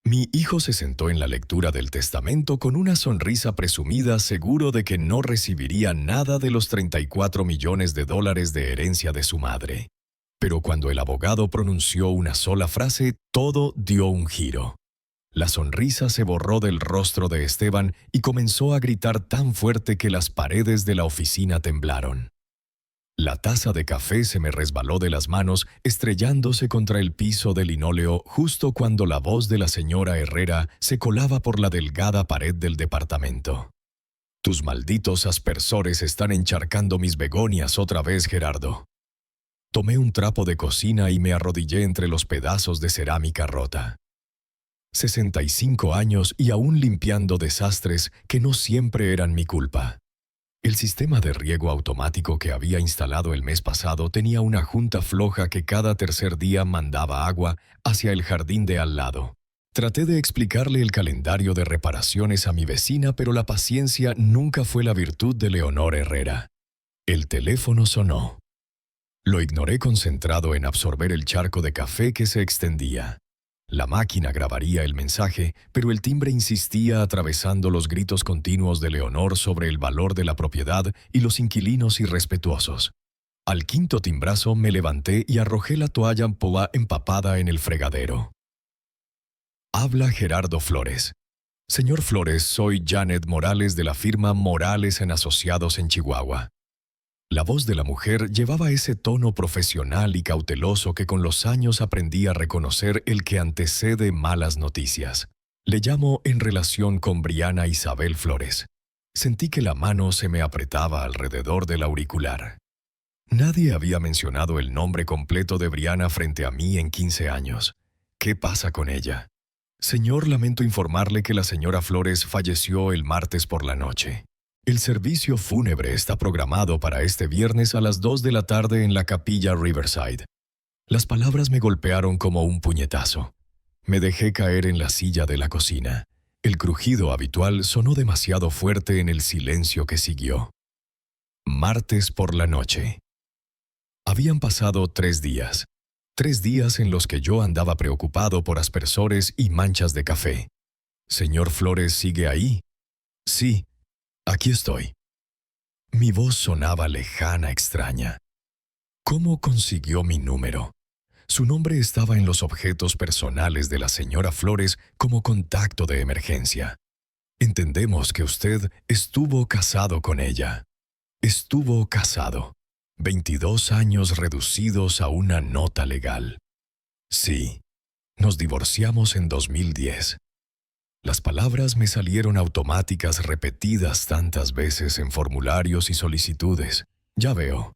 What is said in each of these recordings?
Mi hijo se sentó en la lectura del testamento con una sonrisa presumida, seguro de que no recibiría nada de los 34 millones de dólares de herencia de su madre. Pero cuando el abogado pronunció una sola frase, todo dio un giro. La sonrisa se borró del rostro de Esteban y comenzó a gritar tan fuerte que las paredes de la oficina temblaron. La taza de café se me resbaló de las manos, estrellándose contra el piso de linóleo justo cuando la voz de la señora Herrera se colaba por la delgada pared del departamento. «Tus malditos aspersores están encharcando mis begonias otra vez, Gerardo». Tomé un trapo de cocina y me arrodillé entre los pedazos de cerámica rota. 65 años y aún limpiando desastres que no siempre eran mi culpa. El sistema de riego automático que había instalado el mes pasado tenía una junta floja que cada tercer día mandaba agua hacia el jardín de al lado. Traté de explicarle el calendario de reparaciones a mi vecina, pero la paciencia nunca fue la virtud de Leonor Herrera. El teléfono sonó. Lo ignoré concentrado en absorber el charco de café que se extendía. La máquina grabaría el mensaje, pero el timbre insistía atravesando los gritos continuos de Leonor sobre el valor de la propiedad y los inquilinos irrespetuosos. Al quinto timbrazo me levanté y arrojé la toalla empapada en el fregadero. Habla Gerardo Flores. Señor Flores, soy Janet Morales de la firma Morales & Asociados en Chihuahua. La voz de la mujer llevaba ese tono profesional y cauteloso que con los años aprendí a reconocer el que antecede malas noticias. Le llamo en relación con Briana Isabel Flores. Sentí que la mano se me apretaba alrededor del auricular. Nadie había mencionado el nombre completo de Briana frente a mí en 15 años. ¿Qué pasa con ella? Señor, lamento informarle que la señora Flores falleció el martes por la noche. El servicio fúnebre está programado para este viernes a las 2 de la tarde en la capilla Riverside. Las palabras me golpearon como un puñetazo. Me dejé caer en la silla de la cocina. El crujido habitual sonó demasiado fuerte en el silencio que siguió. Martes por la noche. Habían pasado 3 días. 3 días en los que yo andaba preocupado por aspersores y manchas de café. ¿Señor Flores sigue ahí? Sí. Aquí estoy. Mi voz sonaba lejana, extraña. ¿Cómo consiguió mi número? Su nombre estaba en los objetos personales de la señora Flores como contacto de emergencia. Entendemos que usted estuvo casado con ella. Estuvo casado. 22 años reducidos a una nota legal. Sí, nos divorciamos en 2010. Las palabras me salieron automáticas repetidas tantas veces en formularios y solicitudes. Ya veo,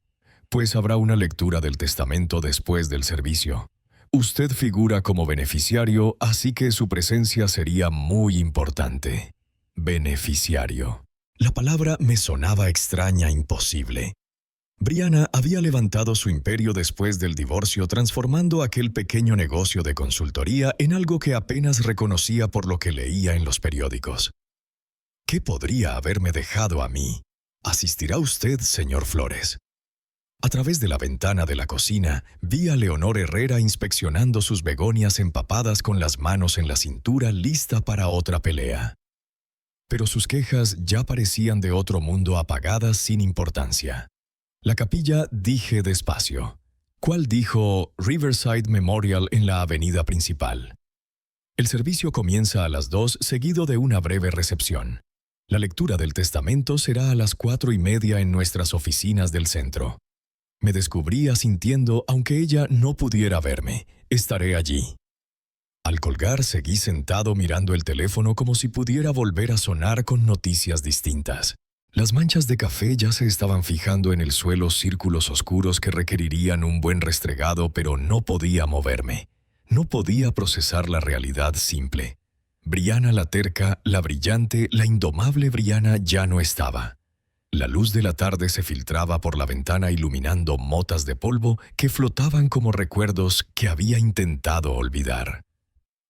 pues habrá una lectura del testamento después del servicio. Usted figura como beneficiario, así que su presencia sería muy importante. Beneficiario. La palabra me sonaba extraña, imposible. Briana había levantado su imperio después del divorcio, transformando aquel pequeño negocio de consultoría en algo que apenas reconocía por lo que leía en los periódicos. ¿Qué podría haberme dejado a mí? ¿Asistirá usted, señor Flores? A través de la ventana de la cocina, vi a Leonor Herrera inspeccionando sus begonias empapadas con las manos en la cintura, lista para otra pelea. Pero sus quejas ya parecían de otro mundo, apagadas sin importancia. La capilla, dije despacio. ¿Cuál dijo Riverside Memorial en la avenida principal? El servicio comienza a las 2, seguido de una breve recepción. La lectura del testamento será a las 4:30 en nuestras oficinas del centro. Me descubrí asintiendo, aunque ella no pudiera verme. Estaré allí. Al colgar, seguí sentado mirando el teléfono como si pudiera volver a sonar con noticias distintas. Las manchas de café ya se estaban fijando en el suelo, círculos oscuros que requerirían un buen restregado, pero no podía moverme. No podía procesar la realidad simple. Briana la terca, la brillante, la indomable Briana ya no estaba. La luz de la tarde se filtraba por la ventana iluminando motas de polvo que flotaban como recuerdos que había intentado olvidar.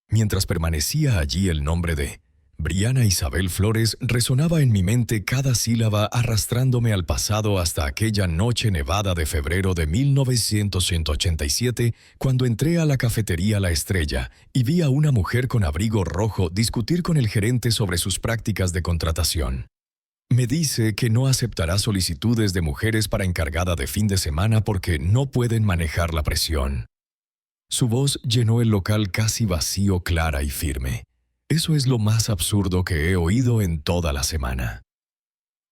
Mientras permanecía allí el nombre de Briana Isabel Flores resonaba en mi mente cada sílaba arrastrándome al pasado hasta aquella noche nevada de febrero de 1987, cuando entré a la cafetería La Estrella y vi a una mujer con abrigo rojo discutir con el gerente sobre sus prácticas de contratación. Me dice que no aceptará solicitudes de mujeres para encargada de fin de semana porque no pueden manejar la presión. Su voz llenó el local casi vacío, clara y firme. Eso es lo más absurdo que he oído en toda la semana.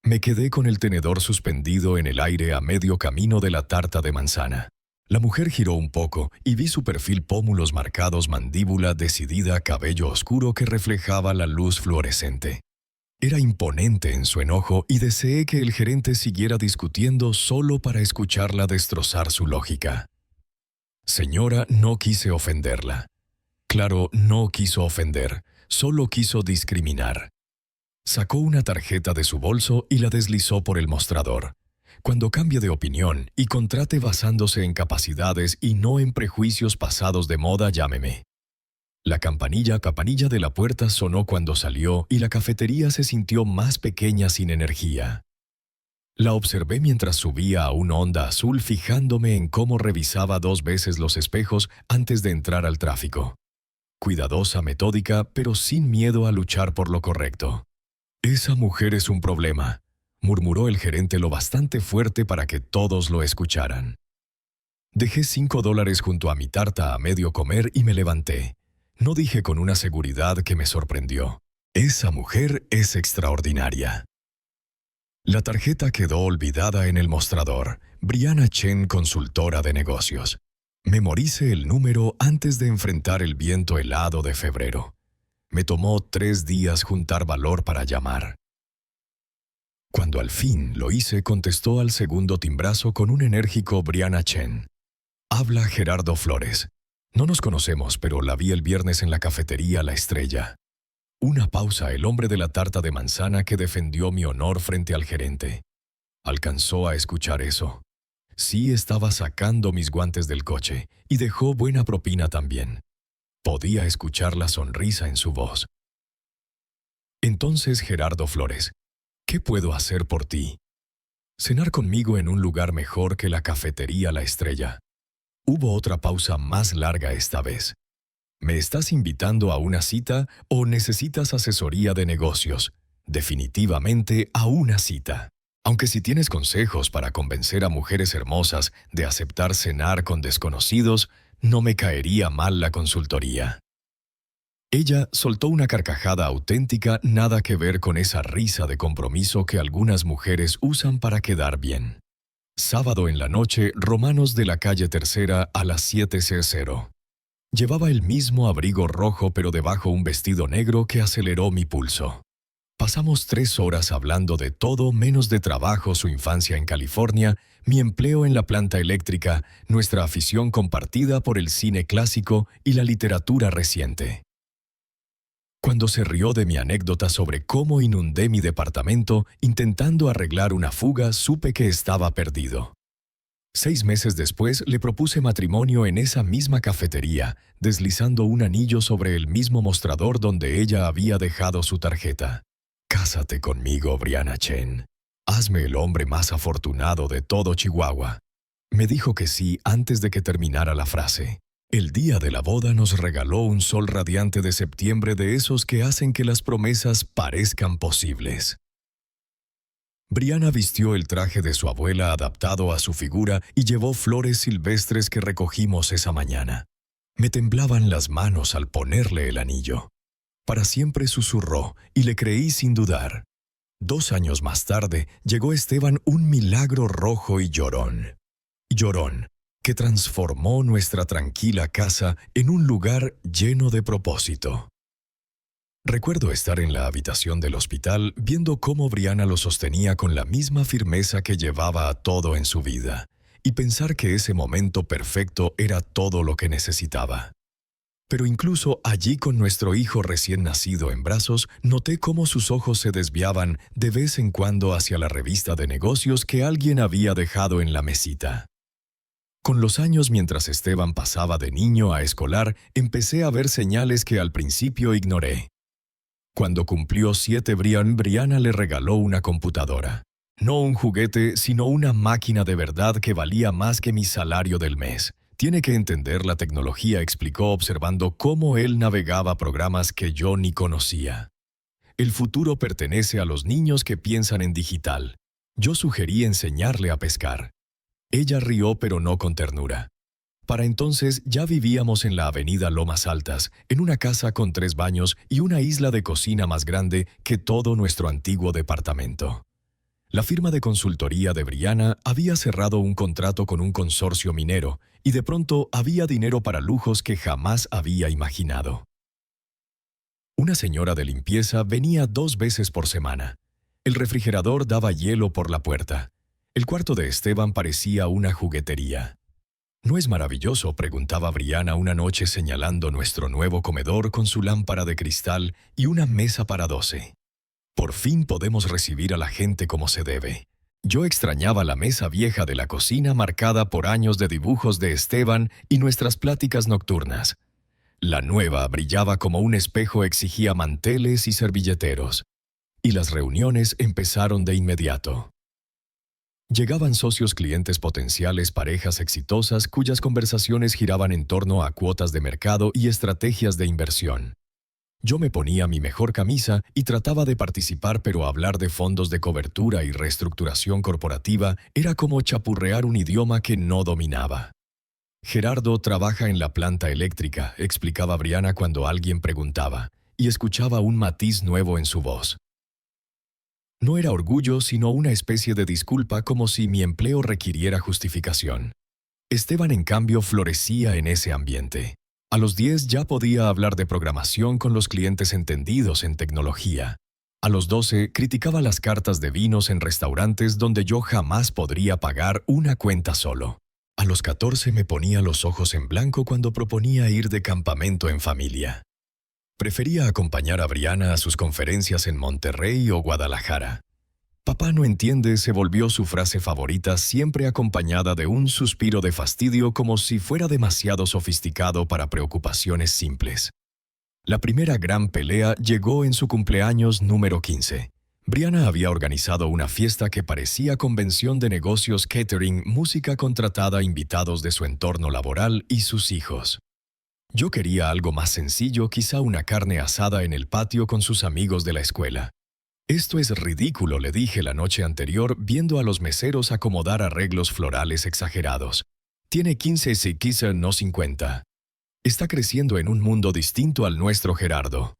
Me quedé con el tenedor suspendido en el aire a medio camino de la tarta de manzana. La mujer giró un poco y vi su perfil, pómulos marcados, mandíbula decidida, cabello oscuro que reflejaba la luz fluorescente. Era imponente en su enojo y deseé que el gerente siguiera discutiendo solo para escucharla destrozar su lógica. Señora, no quise ofenderla. Claro, no quiso ofender, solo quiso discriminar. Sacó una tarjeta de su bolso y la deslizó por el mostrador. Cuando cambie de opinión y contrate basándose en capacidades y no en prejuicios pasados de moda, llámeme. La campanilla de la puerta sonó cuando salió y la cafetería se sintió más pequeña sin energía. La observé mientras subía a un Honda azul, fijándome en cómo revisaba 2 veces los espejos antes de entrar al tráfico. Cuidadosa, metódica, pero sin miedo a luchar por lo correcto. «Esa mujer es un problema», murmuró el gerente lo bastante fuerte para que todos lo escucharan. Dejé $5 junto a mi tarta a medio comer y me levanté. No dije con una seguridad que me sorprendió. «Esa mujer es extraordinaria». La tarjeta quedó olvidada en el mostrador. Briana Chen, consultora de negocios. Memorice el número antes de enfrentar el viento helado de febrero. Me tomó 3 días juntar valor para llamar. Cuando al fin lo hice, contestó al segundo timbrazo con un enérgico Briana Chen. «Habla Gerardo Flores. No nos conocemos, pero la vi el viernes en la cafetería La Estrella». Una pausa, el hombre de la tarta de manzana que defendió mi honor frente al gerente. ¿Alcanzó a escuchar eso? Sí, estaba sacando mis guantes del coche y dejó buena propina también. Podía escuchar la sonrisa en su voz. Entonces, Gerardo Flores, ¿qué puedo hacer por ti? Cenar conmigo en un lugar mejor que la cafetería La Estrella. Hubo otra pausa más larga esta vez. ¿Me estás invitando a una cita o necesitas asesoría de negocios? Definitivamente a una cita. Aunque si tienes consejos para convencer a mujeres hermosas de aceptar cenar con desconocidos, no me caería mal la consultoría. Ella soltó una carcajada auténtica, nada que ver con esa risa de compromiso que algunas mujeres usan para quedar bien. Sábado en la noche, Romanos de la calle Tercera a las 7:00. Llevaba el mismo abrigo rojo pero debajo un vestido negro que aceleró mi pulso. Pasamos 3 horas hablando de todo menos de trabajo, su infancia en California, mi empleo en la planta eléctrica, nuestra afición compartida por el cine clásico y la literatura reciente. Cuando se rió de mi anécdota sobre cómo inundé mi departamento intentando arreglar una fuga, supe que estaba perdido. 6 meses después le propuse matrimonio en esa misma cafetería, deslizando un anillo sobre el mismo mostrador donde ella había dejado su tarjeta. «Cásate conmigo, Briana Chen. Hazme el hombre más afortunado de todo Chihuahua». Me dijo que sí antes de que terminara la frase. El día de la boda nos regaló un sol radiante de septiembre, de esos que hacen que las promesas parezcan posibles. Briana vistió el traje de su abuela adaptado a su figura y llevó flores silvestres que recogimos esa mañana. Me temblaban las manos al ponerle el anillo. Para siempre, susurró, y le creí sin dudar. 2 años más tarde llegó Esteban, un milagro rojo y llorón. Llorón, que transformó nuestra tranquila casa en un lugar lleno de propósito. Recuerdo estar en la habitación del hospital viendo cómo Briana lo sostenía con la misma firmeza que llevaba a todo en su vida, y pensar que ese momento perfecto era todo lo que necesitaba. Pero incluso allí con nuestro hijo recién nacido en brazos, noté cómo sus ojos se desviaban de vez en cuando hacia la revista de negocios que alguien había dejado en la mesita. Con los años, mientras Esteban pasaba de niño a escolar, empecé a ver señales que al principio ignoré. Cuando cumplió 7, Brianna le regaló una computadora. No un juguete, sino una máquina de verdad que valía más que mi salario del mes. Tiene que entender la tecnología, explicó observando cómo él navegaba programas que yo ni conocía. El futuro pertenece a los niños que piensan en digital. Yo sugerí enseñarle a pescar. Ella rió, pero no con ternura. Para entonces ya vivíamos en la avenida Lomas Altas, en una casa con 3 baños y una isla de cocina más grande que todo nuestro antiguo departamento. La firma de consultoría de Brianna había cerrado un contrato con un consorcio minero y de pronto había dinero para lujos que jamás había imaginado. Una señora de limpieza venía 2 veces por semana. El refrigerador daba hielo por la puerta. El cuarto de Esteban parecía una juguetería. ¿No es maravilloso?, preguntaba Brianna una noche señalando nuestro nuevo comedor con su lámpara de cristal y una mesa para 12. Por fin podemos recibir a la gente como se debe. Yo extrañaba la mesa vieja de la cocina marcada por años de dibujos de Esteban y nuestras pláticas nocturnas. La nueva brillaba como un espejo, exigía manteles y servilleteros. Y las reuniones empezaron de inmediato. Llegaban socios, clientes potenciales, parejas exitosas cuyas conversaciones giraban en torno a cuotas de mercado y estrategias de inversión. Yo me ponía mi mejor camisa y trataba de participar, pero hablar de fondos de cobertura y reestructuración corporativa era como chapurrear un idioma que no dominaba. Gerardo trabaja en la planta eléctrica, explicaba Brianna cuando alguien preguntaba, y escuchaba un matiz nuevo en su voz. No era orgullo, sino una especie de disculpa, como si mi empleo requiriera justificación. Esteban, en cambio, florecía en ese ambiente. A los 10 ya podía hablar de programación con los clientes entendidos en tecnología. A los 12 criticaba las cartas de vinos en restaurantes donde yo jamás podría pagar una cuenta solo. A los 14 me ponía los ojos en blanco cuando proponía ir de campamento en familia. Prefería acompañar a Brianna a sus conferencias en Monterrey o Guadalajara. «Papá no entiende» se volvió su frase favorita, siempre acompañada de un suspiro de fastidio, como si fuera demasiado sofisticado para preocupaciones simples. La primera gran pelea llegó en su cumpleaños número 15. Brianna había organizado una fiesta que parecía convención de negocios, catering, música contratada, invitados de su entorno laboral y sus hijos. Yo quería algo más sencillo, quizá una carne asada en el patio con sus amigos de la escuela. «Esto es ridículo», le dije la noche anterior, viendo a los meseros acomodar arreglos florales exagerados. «Tiene 15 y quizá no 50. Está creciendo en un mundo distinto al nuestro, Gerardo».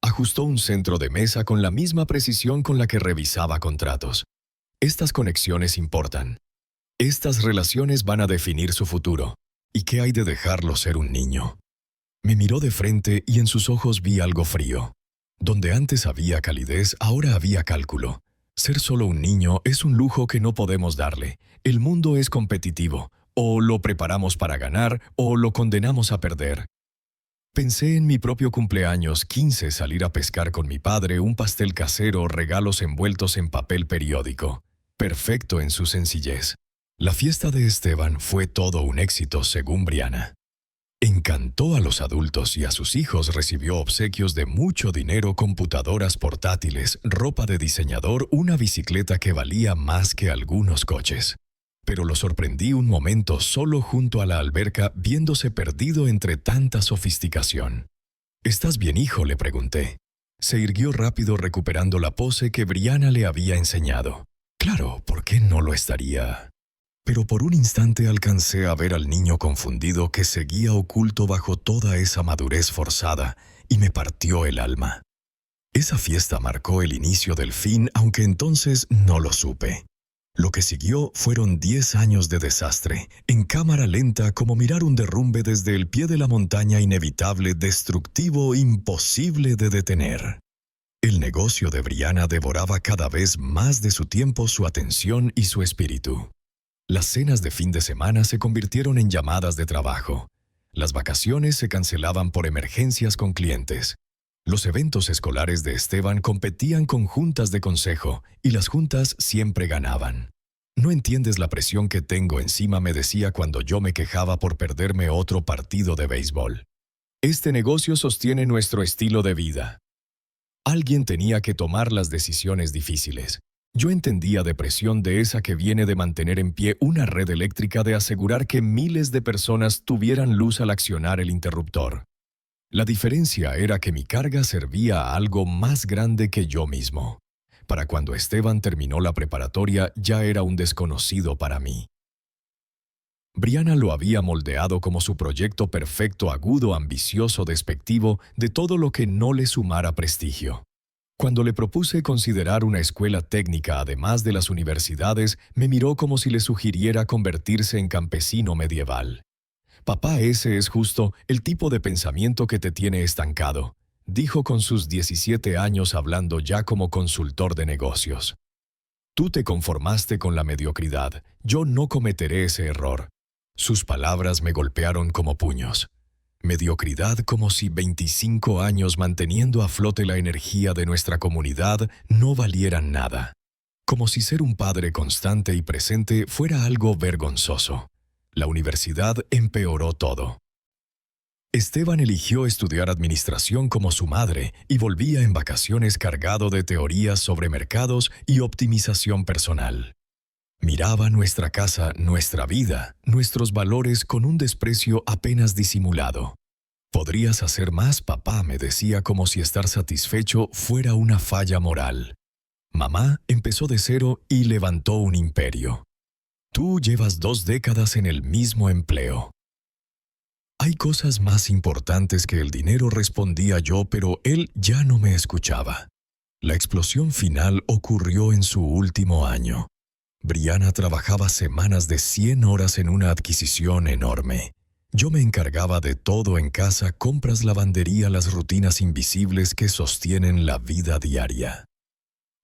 Ajustó un centro de mesa con la misma precisión con la que revisaba contratos. «Estas conexiones importan. Estas relaciones van a definir su futuro. ¿Y qué hay de dejarlo ser un niño?». Me miró de frente y en sus ojos vi algo frío. Donde antes había calidez, ahora había cálculo. Ser solo un niño es un lujo que no podemos darle. El mundo es competitivo. O lo preparamos para ganar, o lo condenamos a perder. Pensé en mi propio cumpleaños 15, salir a pescar con mi padre, un pastel casero, regalos envueltos en papel periódico. Perfecto en su sencillez. La fiesta de Esteban fue todo un éxito, según Brianna. Encantó a los adultos y a sus hijos, recibió obsequios de mucho dinero, computadoras portátiles, ropa de diseñador, una bicicleta que valía más que algunos coches. Pero lo sorprendí un momento solo junto a la alberca, viéndose perdido entre tanta sofisticación. «¿Estás bien, hijo?», le pregunté. Se irguió rápido, recuperando la pose que Brianna le había enseñado. Claro, ¿por qué no lo estaría? Pero por un instante alcancé a ver al niño confundido que seguía oculto bajo toda esa madurez forzada, y me partió el alma. Esa fiesta marcó el inicio del fin, aunque entonces no lo supe. Lo que siguió fueron 10 años de desastre, en cámara lenta, como mirar un derrumbe desde el pie de la montaña, inevitable, destructivo, imposible de detener. El negocio de Brianna devoraba cada vez más de su tiempo, su atención y su espíritu. Las cenas de fin de semana se convirtieron en llamadas de trabajo. Las vacaciones se cancelaban por emergencias con clientes. Los eventos escolares de Esteban competían con juntas de consejo, y las juntas siempre ganaban. «No entiendes la presión que tengo encima», me decía cuando yo me quejaba por perderme otro partido de béisbol. «Este negocio sostiene nuestro estilo de vida». Alguien tenía que tomar las decisiones difíciles. Yo entendía de presión de esa que viene de mantener en pie una red eléctrica, de asegurar que miles de personas tuvieran luz al accionar el interruptor. La diferencia era que mi carga servía a algo más grande que yo mismo. Para cuando Esteban terminó la preparatoria, ya era un desconocido para mí. Brianna lo había moldeado como su proyecto perfecto, agudo, ambicioso, despectivo, de todo lo que no le sumara prestigio. Cuando le propuse considerar una escuela técnica además de las universidades, me miró como si le sugiriera convertirse en campesino medieval. «Papá, ese es justo el tipo de pensamiento que te tiene estancado», dijo con sus 17 años, hablando ya como consultor de negocios. «Tú te conformaste con la mediocridad. Yo no cometeré ese error». Sus palabras me golpearon como puños. Mediocridad, como si 25 años manteniendo a flote la energía de nuestra comunidad no valieran nada. Como si ser un padre constante y presente fuera algo vergonzoso. La universidad empeoró todo. Esteban eligió estudiar administración como su madre y volvía en vacaciones cargado de teorías sobre mercados y optimización personal. Miraba nuestra casa, nuestra vida, nuestros valores con un desprecio apenas disimulado. «Podrías hacer más, papá», me decía, como si estar satisfecho fuera una falla moral. «Mamá empezó de cero y levantó un imperio. Tú llevas 2 décadas en el mismo empleo». «Hay cosas más importantes que el dinero», respondía yo, pero él ya no me escuchaba. La explosión final ocurrió en su último año. Brianna trabajaba semanas de 100 horas en una adquisición enorme. Yo me encargaba de todo en casa: compras, lavandería, las rutinas invisibles que sostienen la vida diaria.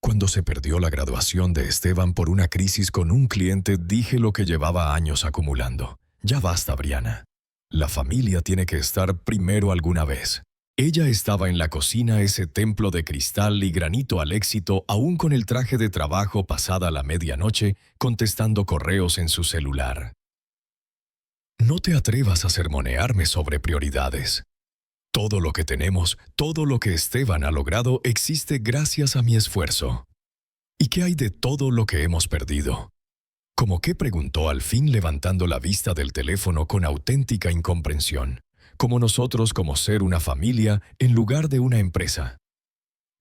Cuando se perdió la graduación de Esteban por una crisis con un cliente, dije lo que llevaba años acumulando: «Ya basta, Brianna. La familia tiene que estar primero alguna vez». Ella estaba en la cocina, ese templo de cristal y granito al éxito, aún con el traje de trabajo pasada la medianoche, contestando correos en su celular. «No te atrevas a sermonearme sobre prioridades. Todo lo que tenemos, todo lo que Esteban ha logrado, existe gracias a mi esfuerzo. ¿Y qué hay de todo lo que hemos perdido?» «¿Cómo qué?», preguntó al fin, levantando la vista del teléfono con auténtica incomprensión. «Como nosotros, como ser una familia en lugar de una empresa».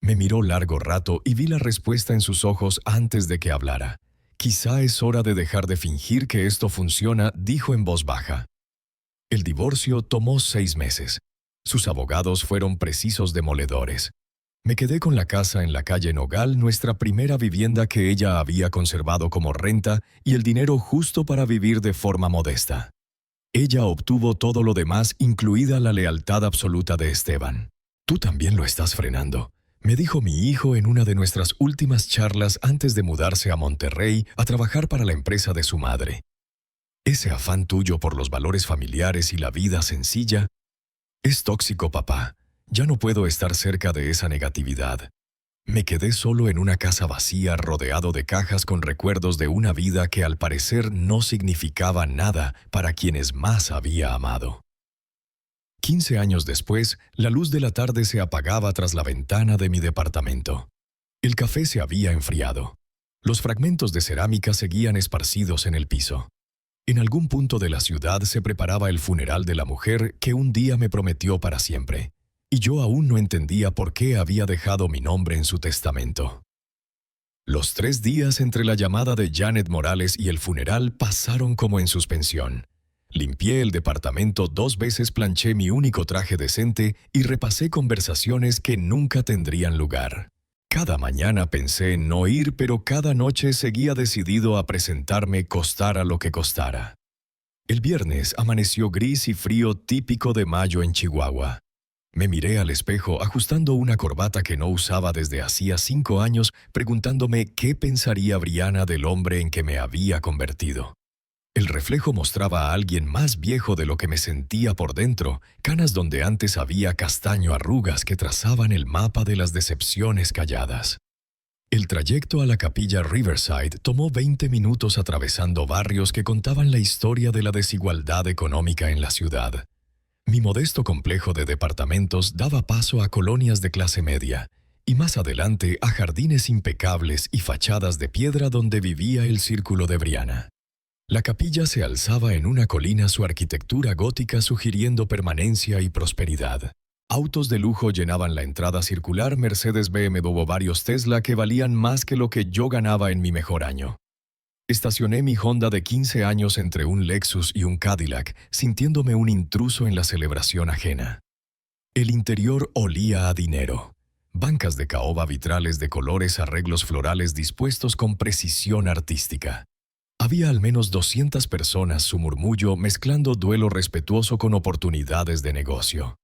Me miró largo rato y vi la respuesta en sus ojos antes de que hablara. «Quizá es hora de dejar de fingir que esto funciona», dijo en voz baja. El divorcio tomó 6 meses. Sus abogados fueron precisos demoledores. Me quedé con la casa en la calle Nogal, nuestra primera vivienda que ella había conservado como renta, y el dinero justo para vivir de forma modesta. Ella obtuvo todo lo demás, incluida la lealtad absoluta de Esteban. «Tú también lo estás frenando», me dijo mi hijo en una de nuestras últimas charlas antes de mudarse a Monterrey a trabajar para la empresa de su madre. «Ese afán tuyo por los valores familiares y la vida sencilla es tóxico, papá. Ya no puedo estar cerca de esa negatividad». Me quedé solo en una casa vacía, rodeado de cajas con recuerdos de una vida que al parecer no significaba nada para quienes más había amado. 15 años después, la luz de la tarde se apagaba tras la ventana de mi departamento. El café se había enfriado. Los fragmentos de cerámica seguían esparcidos en el piso. En algún punto de la ciudad se preparaba el funeral de la mujer que un día me prometió para siempre. Y yo aún no entendía por qué había dejado mi nombre en su testamento. Los 3 días entre la llamada de Janet Morales y el funeral pasaron como en suspensión. Limpié el departamento 2 veces, planché mi único traje decente y repasé conversaciones que nunca tendrían lugar. Cada mañana pensé en no ir, pero cada noche seguía decidido a presentarme, costara lo que costara. El viernes amaneció gris y frío, típico de mayo en Chihuahua. Me miré al espejo ajustando una corbata que no usaba desde hacía 5 años, preguntándome qué pensaría Brianna del hombre en que me había convertido. El reflejo mostraba a alguien más viejo de lo que me sentía por dentro, canas donde antes había castaño, arrugas que trazaban el mapa de las decepciones calladas. El trayecto a la capilla Riverside tomó 20 minutos atravesando barrios que contaban la historia de la desigualdad económica en la ciudad. Mi modesto complejo de departamentos daba paso a colonias de clase media, y más adelante a jardines impecables y fachadas de piedra donde vivía el círculo de Brianna. La capilla se alzaba en una colina, su arquitectura gótica sugiriendo permanencia y prosperidad. Autos de lujo llenaban la entrada circular, Mercedes, BMW, varios Tesla que valían más que lo que yo ganaba en mi mejor año. Estacioné mi Honda de 15 años entre un Lexus y un Cadillac, sintiéndome un intruso en la celebración ajena. El interior olía a dinero. Bancas de caoba, vitrales de colores, arreglos florales dispuestos con precisión artística. Había al menos 200 personas, su murmullo mezclando duelo respetuoso con oportunidades de negocio.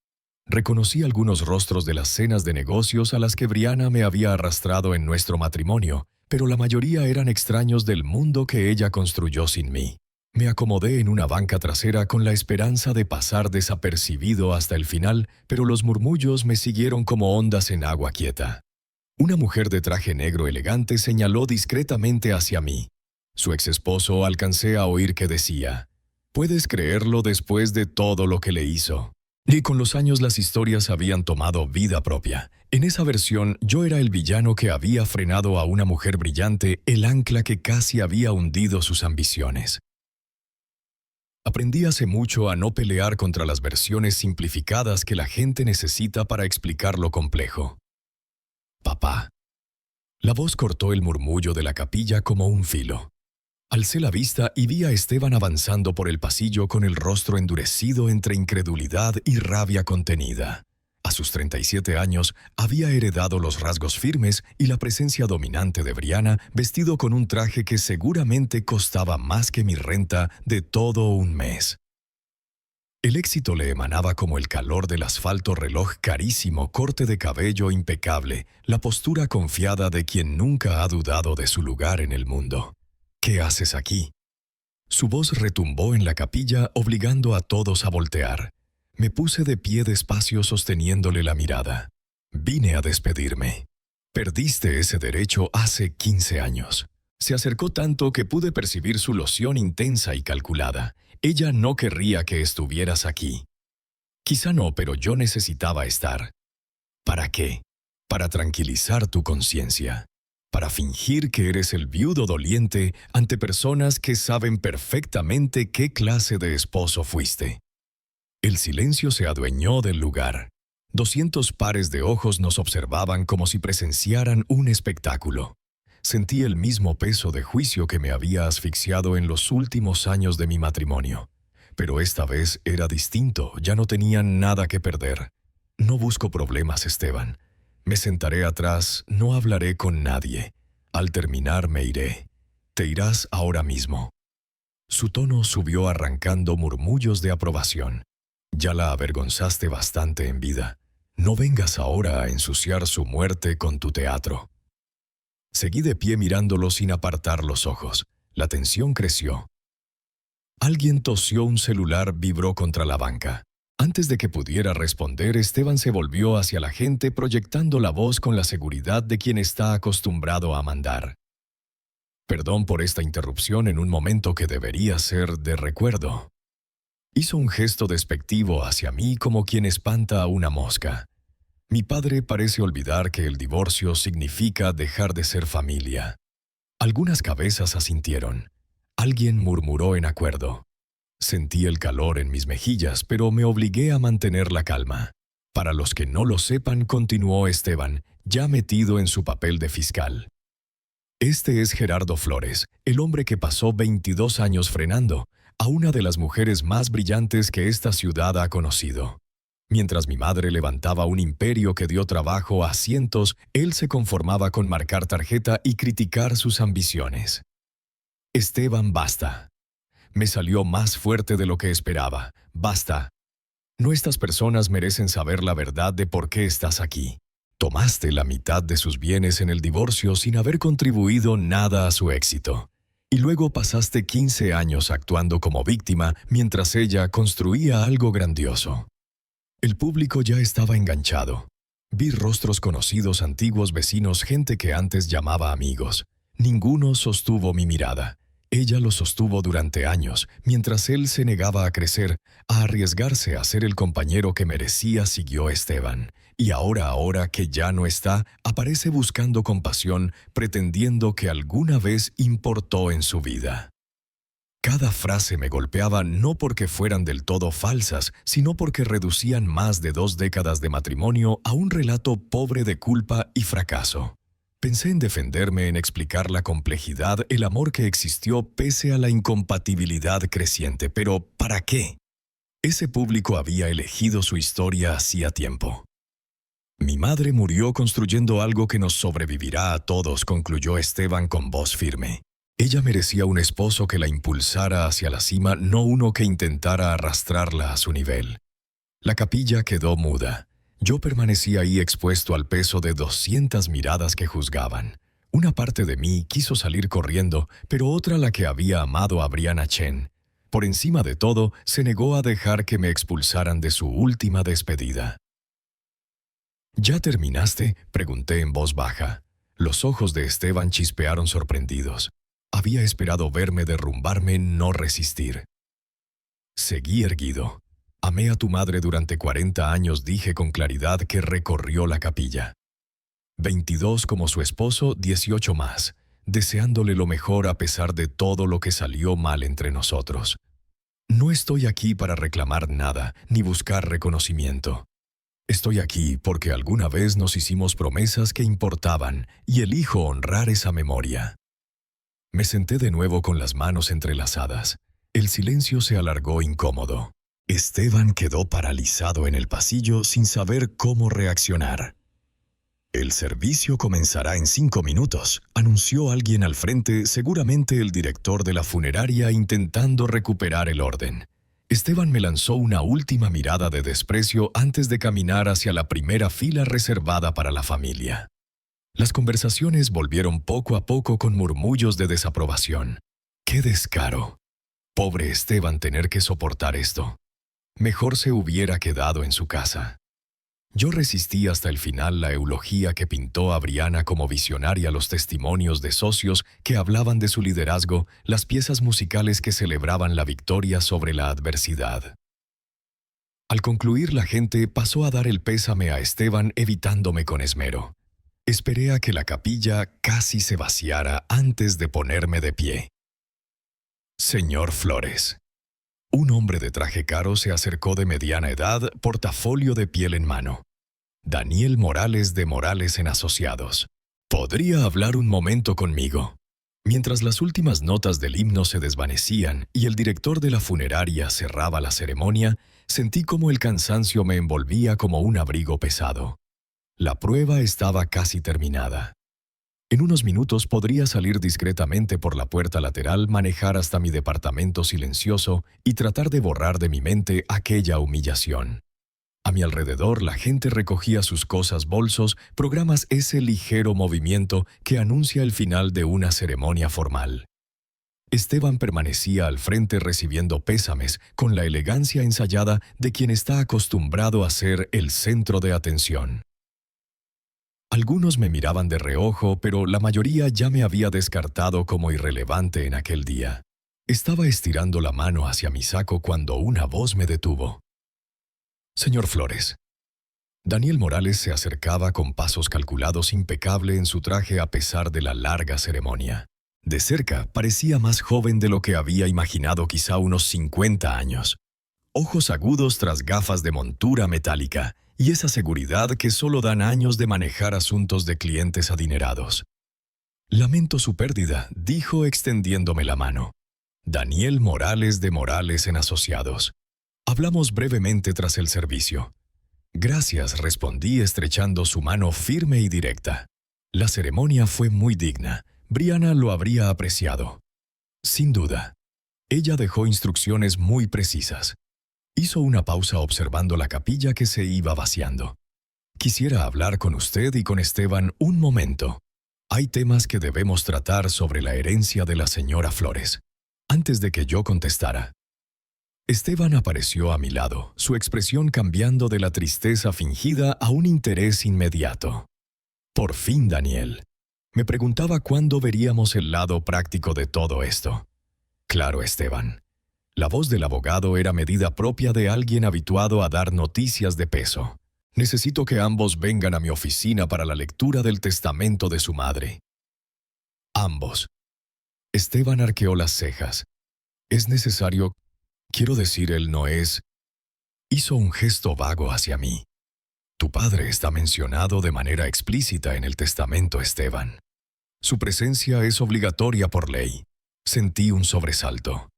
Reconocí algunos rostros de las cenas de negocios a las que Brianna me había arrastrado en nuestro matrimonio, pero la mayoría eran extraños del mundo que ella construyó sin mí. Me acomodé en una banca trasera con la esperanza de pasar desapercibido hasta el final, pero los murmullos me siguieron como ondas en agua quieta. Una mujer de traje negro elegante señaló discretamente hacia mí. Su exesposo alcancé a oír que decía: «¿Puedes creerlo después de todo lo que le hizo?». Y con los años las historias habían tomado vida propia. En esa versión yo era el villano que había frenado a una mujer brillante, el ancla que casi había hundido sus ambiciones. Aprendí hace mucho a no pelear contra las versiones simplificadas que la gente necesita para explicar lo complejo. «Papá». La voz cortó el murmullo de la capilla como un filo. Alcé la vista y vi a Esteban avanzando por el pasillo con el rostro endurecido entre incredulidad y rabia contenida. A sus 37 años había heredado los rasgos firmes y la presencia dominante de Brianna, vestido con un traje que seguramente costaba más que mi renta de todo un mes. El éxito le emanaba como el calor del asfalto, reloj carísimo, corte de cabello impecable, la postura confiada de quien nunca ha dudado de su lugar en el mundo. «¿Qué haces aquí?». Su voz retumbó en la capilla, obligando a todos a voltear. Me puse de pie despacio sosteniéndole la mirada. «Vine a despedirme». «Perdiste ese derecho hace 15 años». Se acercó tanto que pude percibir su loción intensa y calculada. «Ella no querría que estuvieras aquí». «Quizá no, pero yo necesitaba estar». «¿Para qué?». «Para tranquilizar tu conciencia. Para fingir que eres el viudo doliente ante personas que saben perfectamente qué clase de esposo fuiste». El silencio se adueñó del lugar. 200 pares de ojos nos observaban como si presenciaran un espectáculo. Sentí el mismo peso de juicio que me había asfixiado en los últimos años de mi matrimonio. Pero esta vez era distinto, ya no tenía nada que perder. «No busco problemas, Esteban. Me sentaré atrás, no hablaré con nadie. Al terminar me iré. Te irás ahora mismo». Su tono subió arrancando murmullos de aprobación. «Ya la avergonzaste bastante en vida. No vengas ahora a ensuciar su muerte con tu teatro». Seguí de pie mirándolo sin apartar los ojos. La tensión creció. Alguien tosió, un celular vibró contra la banca. Antes de que pudiera responder, Esteban se volvió hacia la gente proyectando la voz con la seguridad de quien está acostumbrado a mandar. «Perdón por esta interrupción en un momento que debería ser de recuerdo». Hizo un gesto despectivo hacia mí como quien espanta a una mosca. «Mi padre parece olvidar que el divorcio significa dejar de ser familia». Algunas cabezas asintieron. Alguien murmuró en acuerdo. Sentí el calor en mis mejillas, pero me obligué a mantener la calma. «Para los que no lo sepan», continuó Esteban, ya metido en su papel de fiscal. «Este es Gerardo Flores, el hombre que pasó 22 años frenando a una de las mujeres más brillantes que esta ciudad ha conocido. Mientras mi madre levantaba un imperio que dio trabajo a cientos, él se conformaba con marcar tarjeta y criticar sus ambiciones». «Esteban, basta». Me salió más fuerte de lo que esperaba. «Basta. No, estas personas merecen saber la verdad de por qué estás aquí. Tomaste la mitad de sus bienes en el divorcio sin haber contribuido nada a su éxito. Y luego pasaste 15 años actuando como víctima mientras ella construía algo grandioso». El público ya estaba enganchado. Vi rostros conocidos, antiguos vecinos, gente que antes llamaba amigos. Ninguno sostuvo mi mirada. Ella lo sostuvo durante años, mientras él se negaba a crecer, a arriesgarse a ser el compañero que merecía. Siguió Esteban. Y ahora que ya no está, aparece buscando compasión, pretendiendo que alguna vez importó en su vida. Cada frase me golpeaba no porque fueran del todo falsas, sino porque reducían más de 2 décadas de matrimonio a un relato pobre de culpa y fracaso. Pensé en defenderme, en explicar la complejidad, el amor que existió pese a la incompatibilidad creciente, pero ¿para qué? Ese público había elegido su historia hacía tiempo. Mi madre murió construyendo algo que nos sobrevivirá a todos, concluyó Esteban con voz firme. Ella merecía un esposo que la impulsara hacia la cima, no uno que intentara arrastrarla a su nivel. La capilla quedó muda. Yo permanecí ahí expuesto al peso de 200 miradas que juzgaban. Una parte de mí quiso salir corriendo, pero otra, la que había amado a Brianna Chen, por encima de todo, se negó a dejar que me expulsaran de su última despedida. ¿Ya terminaste?, pregunté en voz baja. Los ojos de Esteban chispearon sorprendidos. Había esperado verme derrumbarme, no resistir. Seguí erguido. Amé a tu madre durante 40 años, dije con claridad que recorrió la capilla. 22 como su esposo, 18 más, deseándole lo mejor a pesar de todo lo que salió mal entre nosotros. No estoy aquí para reclamar nada, ni buscar reconocimiento. Estoy aquí porque alguna vez nos hicimos promesas que importaban y elijo honrar esa memoria. Me senté de nuevo con las manos entrelazadas. El silencio se alargó incómodo. Esteban quedó paralizado en el pasillo sin saber cómo reaccionar. «El servicio comenzará en 5 minutos», anunció alguien al frente, seguramente el director de la funeraria, intentando recuperar el orden. Esteban me lanzó una última mirada de desprecio antes de caminar hacia la primera fila reservada para la familia. Las conversaciones volvieron poco a poco con murmullos de desaprobación. ¡Qué descaro! Pobre Esteban tener que soportar esto. Mejor se hubiera quedado en su casa. Yo resistí hasta el final la eulogía que pintó a Brianna como visionaria, los testimonios de socios que hablaban de su liderazgo, las piezas musicales que celebraban la victoria sobre la adversidad. Al concluir, la gente pasó a dar el pésame a Esteban, evitándome con esmero. Esperé a que la capilla casi se vaciara antes de ponerme de pie. Señor Flores. Un hombre de traje caro se acercó, de mediana edad, portafolio de piel en mano. Daniel Morales, de Morales en Asociados. ¿Podría hablar un momento conmigo? Mientras las últimas notas del himno se desvanecían y el director de la funeraria cerraba la ceremonia, sentí como el cansancio me envolvía como un abrigo pesado. La prueba estaba casi terminada. En unos minutos podría salir discretamente por la puerta lateral, manejar hasta mi departamento silencioso y tratar de borrar de mi mente aquella humillación. A mi alrededor la gente recogía sus cosas, bolsos, programas, ese ligero movimiento que anuncia el final de una ceremonia formal. Esteban permanecía al frente recibiendo pésames con la elegancia ensayada de quien está acostumbrado a ser el centro de atención. Algunos me miraban de reojo, pero la mayoría ya me había descartado como irrelevante en aquel día. Estaba estirando la mano hacia mi saco cuando una voz me detuvo. «Señor Flores». Daniel Morales se acercaba con pasos calculados, impecable en su traje a pesar de la larga ceremonia. De cerca parecía más joven de lo que había imaginado, quizá unos 50 años. Ojos agudos tras gafas de montura metálica, y esa seguridad que solo dan años de manejar asuntos de clientes adinerados. «Lamento su pérdida», dijo extendiéndome la mano. «Daniel Morales, de Morales en Asociados. Hablamos brevemente tras el servicio». «Gracias», respondí estrechando su mano firme y directa. La ceremonia fue muy digna. Brianna lo habría apreciado. Sin duda. Ella dejó instrucciones muy precisas. Hizo una pausa observando la capilla que se iba vaciando. «Quisiera hablar con usted y con Esteban un momento. Hay temas que debemos tratar sobre la herencia de la señora Flores». Antes de que yo contestara, Esteban apareció a mi lado, su expresión cambiando de la tristeza fingida a un interés inmediato. «Por fin, Daniel». Me preguntaba cuándo veríamos el lado práctico de todo esto. «Claro, Esteban». La voz del abogado era medida propia de alguien habituado a dar noticias de peso. Necesito que ambos vengan a mi oficina para la lectura del testamento de su madre. Ambos. Esteban arqueó las cejas. Es necesario, quiero decir, él no es. Hizo un gesto vago hacia mí. Tu padre está mencionado de manera explícita en el testamento, Esteban. Su presencia es obligatoria por ley. Sentí un sobresalto.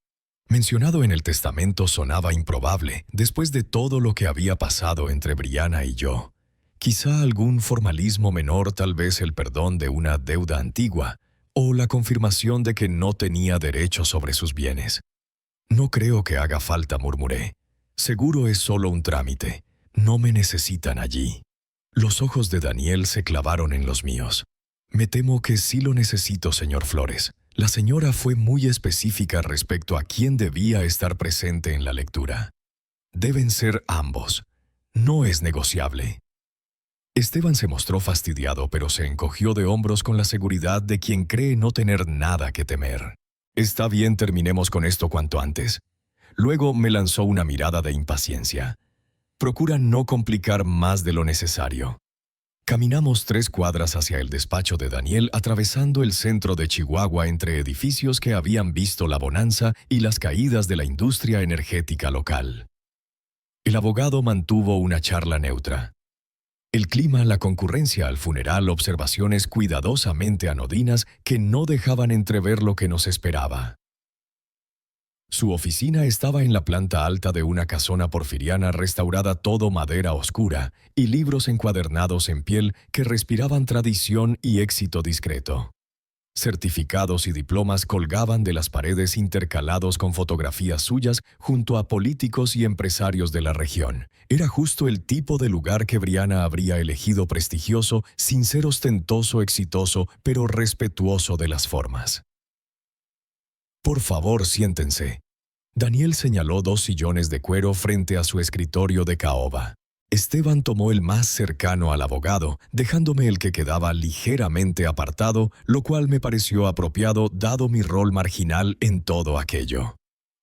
Mencionado en el testamento sonaba improbable, después de todo lo que había pasado entre Brianna y yo. Quizá algún formalismo menor, tal vez el perdón de una deuda antigua, o la confirmación de que no tenía derecho sobre sus bienes. No creo que haga falta, murmuré. Seguro es solo un trámite. No me necesitan allí. Los ojos de Daniel se clavaron en los míos. Me temo que sí lo necesito, señor Flores. La señora fue muy específica respecto a quién debía estar presente en la lectura. Deben ser ambos. No es negociable. Esteban se mostró fastidiado, pero se encogió de hombros con la seguridad de quien cree no tener nada que temer. Está bien, terminemos con esto cuanto antes. Luego me lanzó una mirada de impaciencia. Procura no complicar más de lo necesario. Caminamos 3 cuadras hacia el despacho de Daniel, atravesando el centro de Chihuahua entre edificios que habían visto la bonanza y las caídas de la industria energética local. El abogado mantuvo una charla neutra. El clima, la concurrencia al funeral, observaciones cuidadosamente anodinas que no dejaban entrever lo que nos esperaba. Su oficina estaba en la planta alta de una casona porfiriana restaurada todo madera oscura y libros encuadernados en piel que respiraban tradición y éxito discreto. Certificados y diplomas colgaban de las paredes intercalados con fotografías suyas junto a políticos y empresarios de la región. Era justo el tipo de lugar que Brianna habría elegido, prestigioso, sin ser ostentoso, exitoso, pero respetuoso de las formas. Por favor, siéntense. Daniel señaló 2 sillones de cuero frente a su escritorio de caoba. Esteban tomó el más cercano al abogado, dejándome el que quedaba ligeramente apartado, lo cual me pareció apropiado dado mi rol marginal en todo aquello.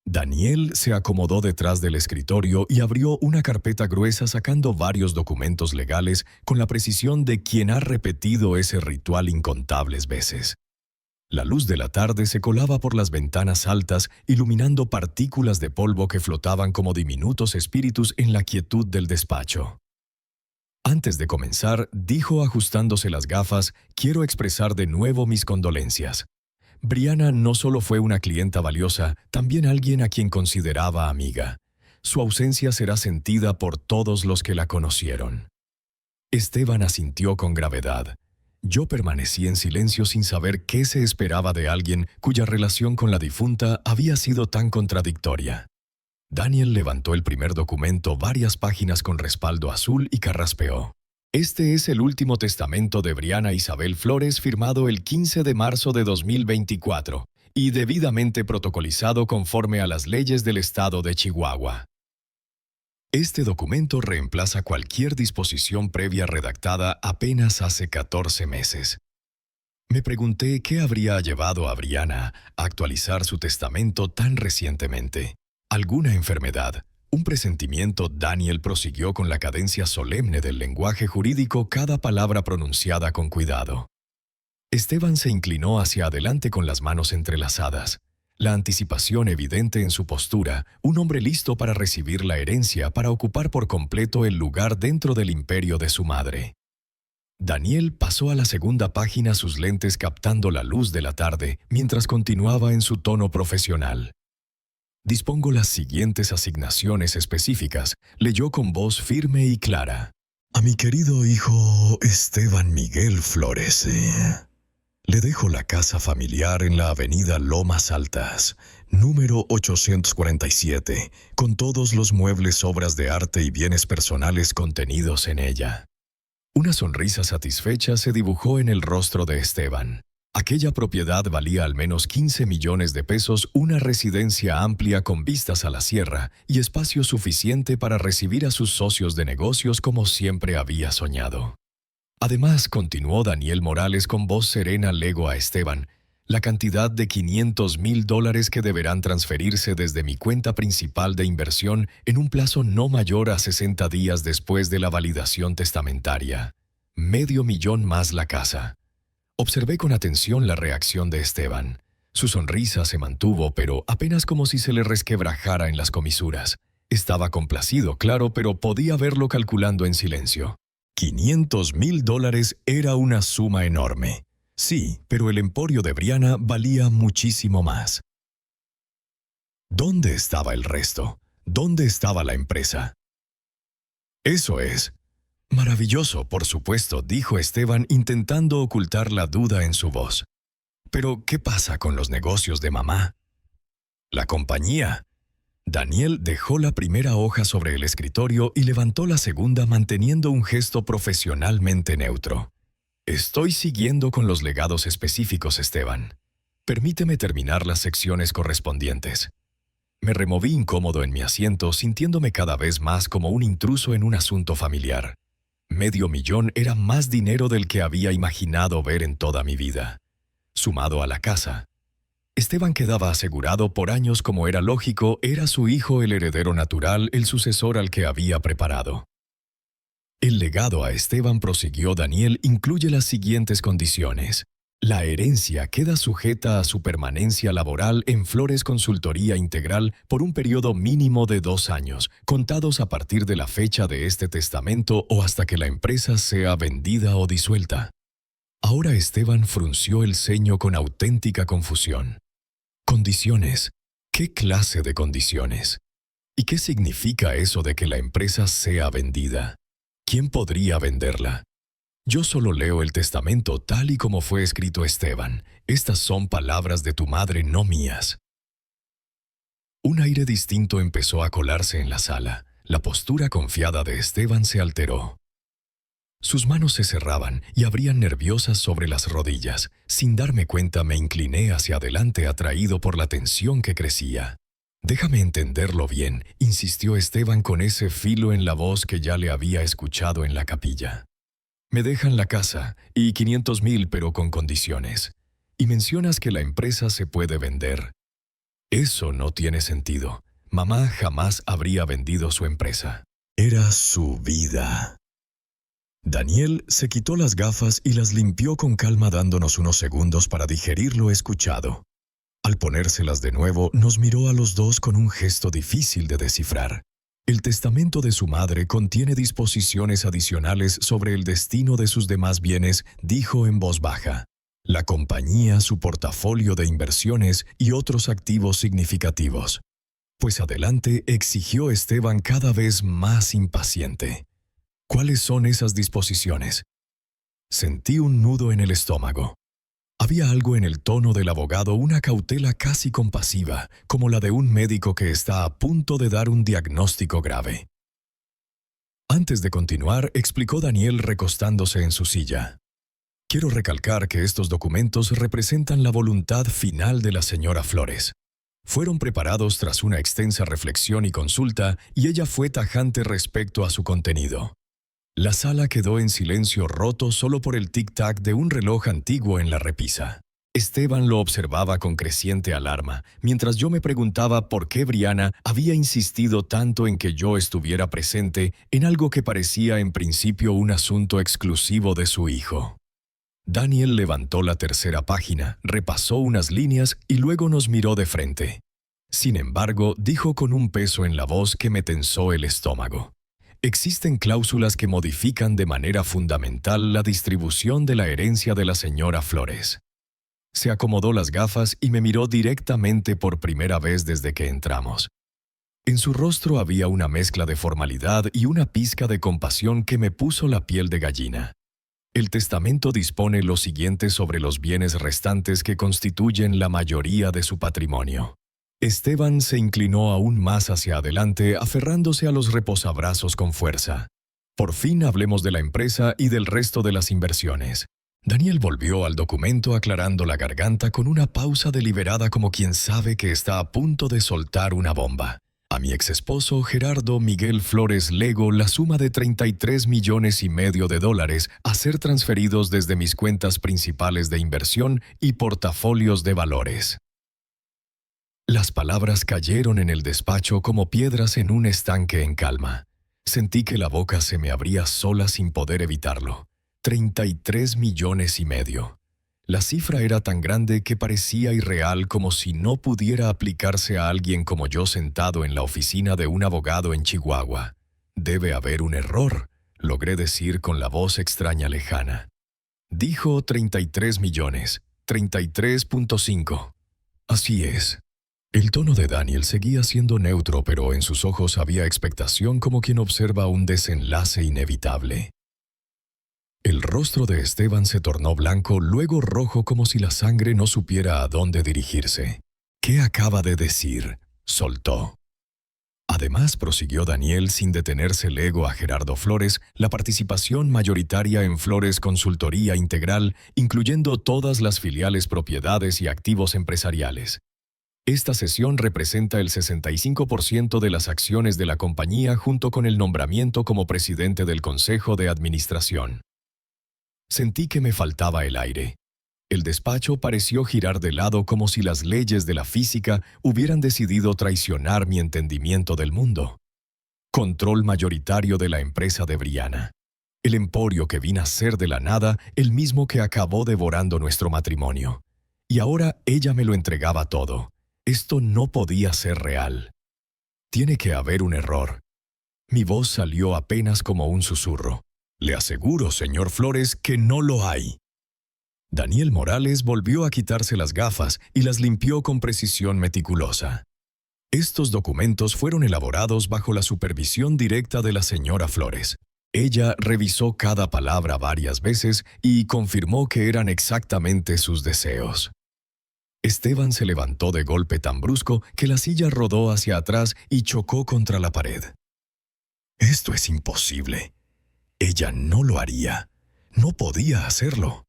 Daniel se acomodó detrás del escritorio y abrió una carpeta gruesa sacando varios documentos legales con la precisión de quien ha repetido ese ritual incontables veces. La luz de la tarde se colaba por las ventanas altas, iluminando partículas de polvo que flotaban como diminutos espíritus en la quietud del despacho. Antes de comenzar, dijo ajustándose las gafas, quiero expresar de nuevo mis condolencias. Brianna no solo fue una clienta valiosa, también alguien a quien consideraba amiga. Su ausencia será sentida por todos los que la conocieron. Esteban asintió con gravedad. Yo permanecí en silencio sin saber qué se esperaba de alguien cuya relación con la difunta había sido tan contradictoria. Daniel levantó el primer documento, varias páginas con respaldo azul, y carraspeó. Este es el último testamento de Brianna Isabel Flores, firmado el 15 de marzo de 2024 y debidamente protocolizado conforme a las leyes del estado de Chihuahua. Este documento reemplaza cualquier disposición previa redactada apenas hace 14 meses. Me pregunté qué habría llevado a Brianna a actualizar su testamento tan recientemente. ¿Alguna enfermedad? ¿Un presentimiento? Daniel prosiguió con la cadencia solemne del lenguaje jurídico, cada palabra pronunciada con cuidado. Esteban se inclinó hacia adelante con las manos entrelazadas. La anticipación evidente en su postura, un hombre listo para recibir la herencia, para ocupar por completo el lugar dentro del imperio de su madre. Daniel pasó a la segunda página, sus lentes captando la luz de la tarde, mientras continuaba en su tono profesional. Dispongo las siguientes asignaciones específicas, leyó con voz firme y clara. A mi querido hijo Esteban Miguel Flores. Le dejo la casa familiar en la avenida Lomas Altas, número 847, con todos los muebles, obras de arte y bienes personales contenidos en ella. Una sonrisa satisfecha se dibujó en el rostro de Esteban. Aquella propiedad valía al menos 15 millones de pesos, una residencia amplia con vistas a la sierra y espacio suficiente para recibir a sus socios de negocios como siempre había soñado. Además, continuó Daniel Morales con voz serena, legó a Esteban, la cantidad de $500,000 que deberán transferirse desde mi cuenta principal de inversión en un plazo no mayor a 60 días después de la validación testamentaria. $500,000 más la casa. Observé con atención la reacción de Esteban. Su sonrisa se mantuvo, pero apenas como si se le resquebrajara en las comisuras. Estaba complacido, claro, pero podía verlo calculando en silencio. $500,000 era una suma enorme. Sí, pero el emporio de Brianna valía muchísimo más. ¿Dónde estaba el resto? ¿Dónde estaba la empresa? Eso es. Maravilloso, por supuesto, dijo Esteban intentando ocultar la duda en su voz. Pero, ¿qué pasa con los negocios de mamá? La compañía. Daniel dejó la primera hoja sobre el escritorio y levantó la segunda manteniendo un gesto profesionalmente neutro. Estoy siguiendo con los legados específicos, Esteban. Permíteme terminar las secciones correspondientes. Me removí incómodo en mi asiento, sintiéndome cada vez más como un intruso en un asunto familiar. $500,000 era más dinero del que había imaginado ver en toda mi vida. Sumado a la casa. Esteban quedaba asegurado por años, como era lógico, era su hijo el heredero natural, el sucesor al que había preparado. El legado a Esteban, prosiguió Daniel, incluye las siguientes condiciones. La herencia queda sujeta a su permanencia laboral en Flores Consultoría Integral por un periodo mínimo de 2 años, contados a partir de la fecha de este testamento o hasta que la empresa sea vendida o disuelta. Ahora Esteban frunció el ceño con auténtica confusión. ¿Condiciones? ¿Qué clase de condiciones? ¿Y qué significa eso de que la empresa sea vendida? ¿Quién podría venderla? Yo solo leo el testamento tal y como fue escrito, Esteban. Estas son palabras de tu madre, no mías. Un aire distinto empezó a colarse en la sala. La postura confiada de Esteban se alteró. Sus manos se cerraban y abrían nerviosas sobre las rodillas. Sin darme cuenta me incliné hacia adelante atraído por la tensión que crecía. «Déjame entenderlo bien», insistió Esteban con ese filo en la voz que ya le había escuchado en la capilla. «Me dejan la casa y $500,000, pero con condiciones. Y mencionas que la empresa se puede vender. Eso no tiene sentido. Mamá jamás habría vendido su empresa. Era su vida». Daniel se quitó las gafas y las limpió con calma, dándonos unos segundos para digerir lo escuchado. Al ponérselas de nuevo, nos miró a los dos con un gesto difícil de descifrar. El testamento de su madre contiene disposiciones adicionales sobre el destino de sus demás bienes, dijo en voz baja. La compañía, su portafolio de inversiones y otros activos significativos. Pues adelante, exigió Esteban cada vez más impaciente. ¿Cuáles son esas disposiciones? Sentí un nudo en el estómago. Había algo en el tono del abogado, una cautela casi compasiva, como la de un médico que está a punto de dar un diagnóstico grave. Antes de continuar, explicó Daniel recostándose en su silla. Quiero recalcar que estos documentos representan la voluntad final de la señora Flores. Fueron preparados tras una extensa reflexión y consulta, y ella fue tajante respecto a su contenido. La sala quedó en silencio roto solo por el tic-tac de un reloj antiguo en la repisa. Esteban lo observaba con creciente alarma, mientras yo me preguntaba por qué Brianna había insistido tanto en que yo estuviera presente en algo que parecía en principio un asunto exclusivo de su hijo. Daniel levantó la tercera página, repasó unas líneas y luego nos miró de frente. Sin embargo, dijo con un peso en la voz que me tensó el estómago. Existen cláusulas que modifican de manera fundamental la distribución de la herencia de la señora Flores. Se acomodó las gafas y me miró directamente por primera vez desde que entramos. En su rostro había una mezcla de formalidad y una pizca de compasión que me puso la piel de gallina. El testamento dispone lo siguiente sobre los bienes restantes que constituyen la mayoría de su patrimonio. Esteban se inclinó aún más hacia adelante, aferrándose a los reposabrazos con fuerza. Por fin hablemos de la empresa y del resto de las inversiones. Daniel volvió al documento aclarando la garganta con una pausa deliberada como quien sabe que está a punto de soltar una bomba. A mi exesposo Gerardo Miguel Flores lego la suma de 33,5 millones de dólares a ser transferidos desde mis cuentas principales de inversión y portafolios de valores. Las palabras cayeron en el despacho como piedras en un estanque en calma. Sentí que la boca se me abría sola sin poder evitarlo. 33,5 millones. La cifra era tan grande que parecía irreal, como si no pudiera aplicarse a alguien como yo sentado en la oficina de un abogado en Chihuahua. Debe haber un error, logré decir con la voz extraña lejana. Dijo 33 millones, 33.5. Así es. El tono de Daniel seguía siendo neutro, pero en sus ojos había expectación, como quien observa un desenlace inevitable. El rostro de Esteban se tornó blanco, luego rojo, como si la sangre no supiera a dónde dirigirse. ¿Qué acaba de decir?, soltó. Además, prosiguió Daniel sin detenerse, lego a Gerardo Flores la participación mayoritaria en Flores Consultoría Integral, incluyendo todas las filiales, propiedades y activos empresariales. Esta cesión representa el 65% de las acciones de la compañía, junto con el nombramiento como presidente del Consejo de Administración. Sentí que me faltaba el aire. El despacho pareció girar de lado, como si las leyes de la física hubieran decidido traicionar mi entendimiento del mundo. Control mayoritario de la empresa de Brianna. El emporio que vino a ser de la nada, el mismo que acabó devorando nuestro matrimonio. Y ahora ella me lo entregaba todo. Esto no podía ser real. Tiene que haber un error. Mi voz salió apenas como un susurro. Le aseguro, señor Flores, que no lo hay. Daniel Morales volvió a quitarse las gafas y las limpió con precisión meticulosa. Estos documentos fueron elaborados bajo la supervisión directa de la señora Flores. Ella revisó cada palabra varias veces y confirmó que eran exactamente sus deseos. Esteban se levantó de golpe tan brusco que la silla rodó hacia atrás y chocó contra la pared. «Esto es imposible. Ella no lo haría. No podía hacerlo».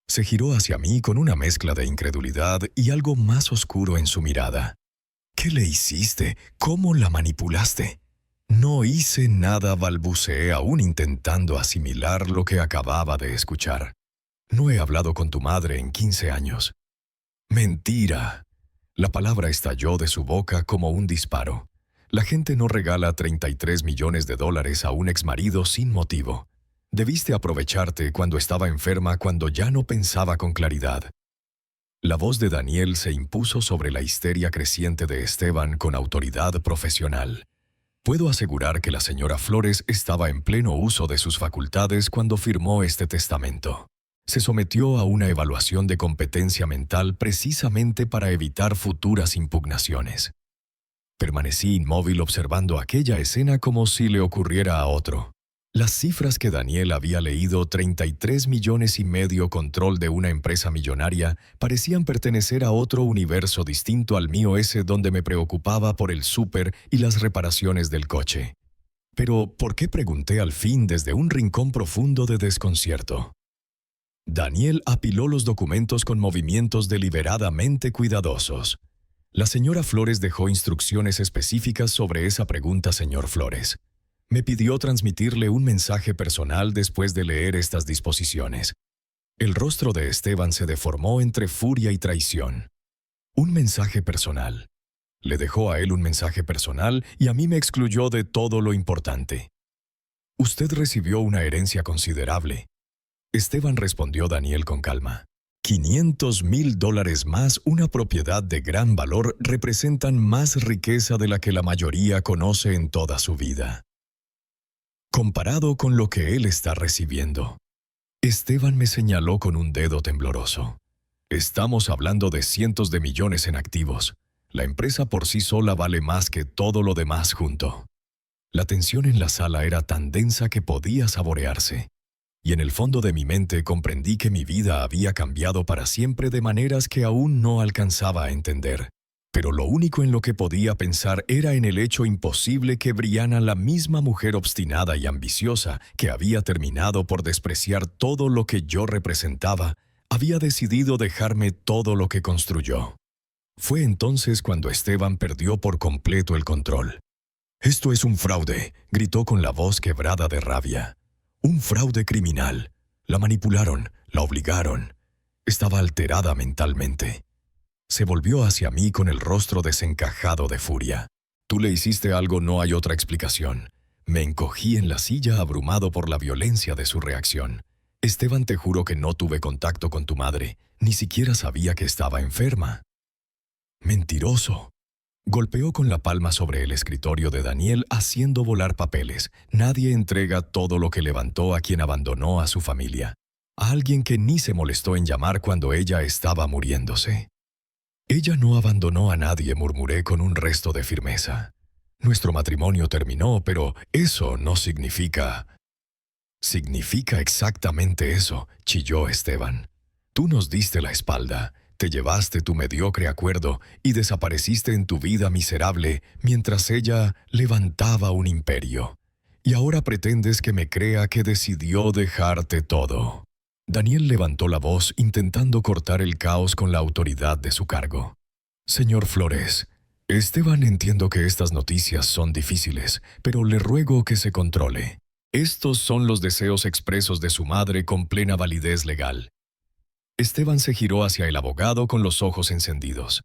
Se giró hacia mí con una mezcla de incredulidad y algo más oscuro en su mirada. «¿Qué le hiciste? ¿Cómo la manipulaste?» «No hice nada», balbuceé, aún intentando asimilar lo que acababa de escuchar. «No he hablado con tu madre en 15 años». «Mentira». La palabra estalló de su boca como un disparo. La gente no regala 33 millones de dólares a un exmarido sin motivo. Debiste aprovecharte cuando estaba enferma, cuando ya no pensaba con claridad. La voz de Daniel se impuso sobre la histeria creciente de Esteban con autoridad profesional. Puedo asegurar que la señora Flores estaba en pleno uso de sus facultades cuando firmó este testamento. Se sometió a una evaluación de competencia mental precisamente para evitar futuras impugnaciones. Permanecí inmóvil observando aquella escena como si le ocurriera a otro. Las cifras que Daniel había leído, 33,5 millones, control de una empresa millonaria, parecían pertenecer a otro universo distinto al mío, ese donde me preocupaba por el súper y las reparaciones del coche. Pero, ¿por qué?, pregunté al fin desde un rincón profundo de desconcierto. Daniel apiló los documentos con movimientos deliberadamente cuidadosos. La señora Flores dejó instrucciones específicas sobre esa pregunta, señor Flores. Me pidió transmitirle un mensaje personal después de leer estas disposiciones. El rostro de Esteban se deformó entre furia y traición. Un mensaje personal. Le dejó a él un mensaje personal y a mí me excluyó de todo lo importante. Usted recibió una herencia considerable. Esteban, respondió Daniel con calma. $500,000 más una propiedad de gran valor representan más riqueza de la que la mayoría conoce en toda su vida, comparado con lo que él está recibiendo. Esteban me señaló con un dedo tembloroso. Estamos hablando de cientos de millones en activos. La empresa por sí sola vale más que todo lo demás junto. La tensión en la sala era tan densa que podía saborearse. Y en el fondo de mi mente comprendí que mi vida había cambiado para siempre de maneras que aún no alcanzaba a entender. Pero lo único en lo que podía pensar era en el hecho imposible que Brianna, la misma mujer obstinada y ambiciosa que había terminado por despreciar todo lo que yo representaba, había decidido dejarme todo lo que construyó. Fue entonces cuando Esteban perdió por completo el control. «Esto es un fraude», gritó con la voz quebrada de rabia. «Un fraude criminal. La manipularon, la obligaron». Estaba alterada mentalmente. Se volvió hacia mí con el rostro desencajado de furia. «Tú le hiciste algo, no hay otra explicación». Me encogí en la silla abrumado por la violencia de su reacción. «Esteban, te juro que no tuve contacto con tu madre. Ni siquiera sabía que estaba enferma». «Mentiroso». Golpeó con la palma sobre el escritorio de Daniel haciendo volar papeles. Nadie entrega todo lo que levantó a quien abandonó a su familia. A alguien que ni se molestó en llamar cuando ella estaba muriéndose. «Ella no abandonó a nadie», murmuré con un resto de firmeza. «Nuestro matrimonio terminó, pero eso no significa...» «Significa exactamente eso», chilló Esteban. «Tú nos diste la espalda, te llevaste tu mediocre acuerdo y desapareciste en tu vida miserable mientras ella levantaba un imperio. Y ahora pretendes que me crea que decidió dejarte todo». Daniel levantó la voz intentando cortar el caos con la autoridad de su cargo. «Señor Flores, Esteban, entiendo que estas noticias son difíciles, pero le ruego que se controle. Estos son los deseos expresos de su madre con plena validez legal». Esteban se giró hacia el abogado con los ojos encendidos.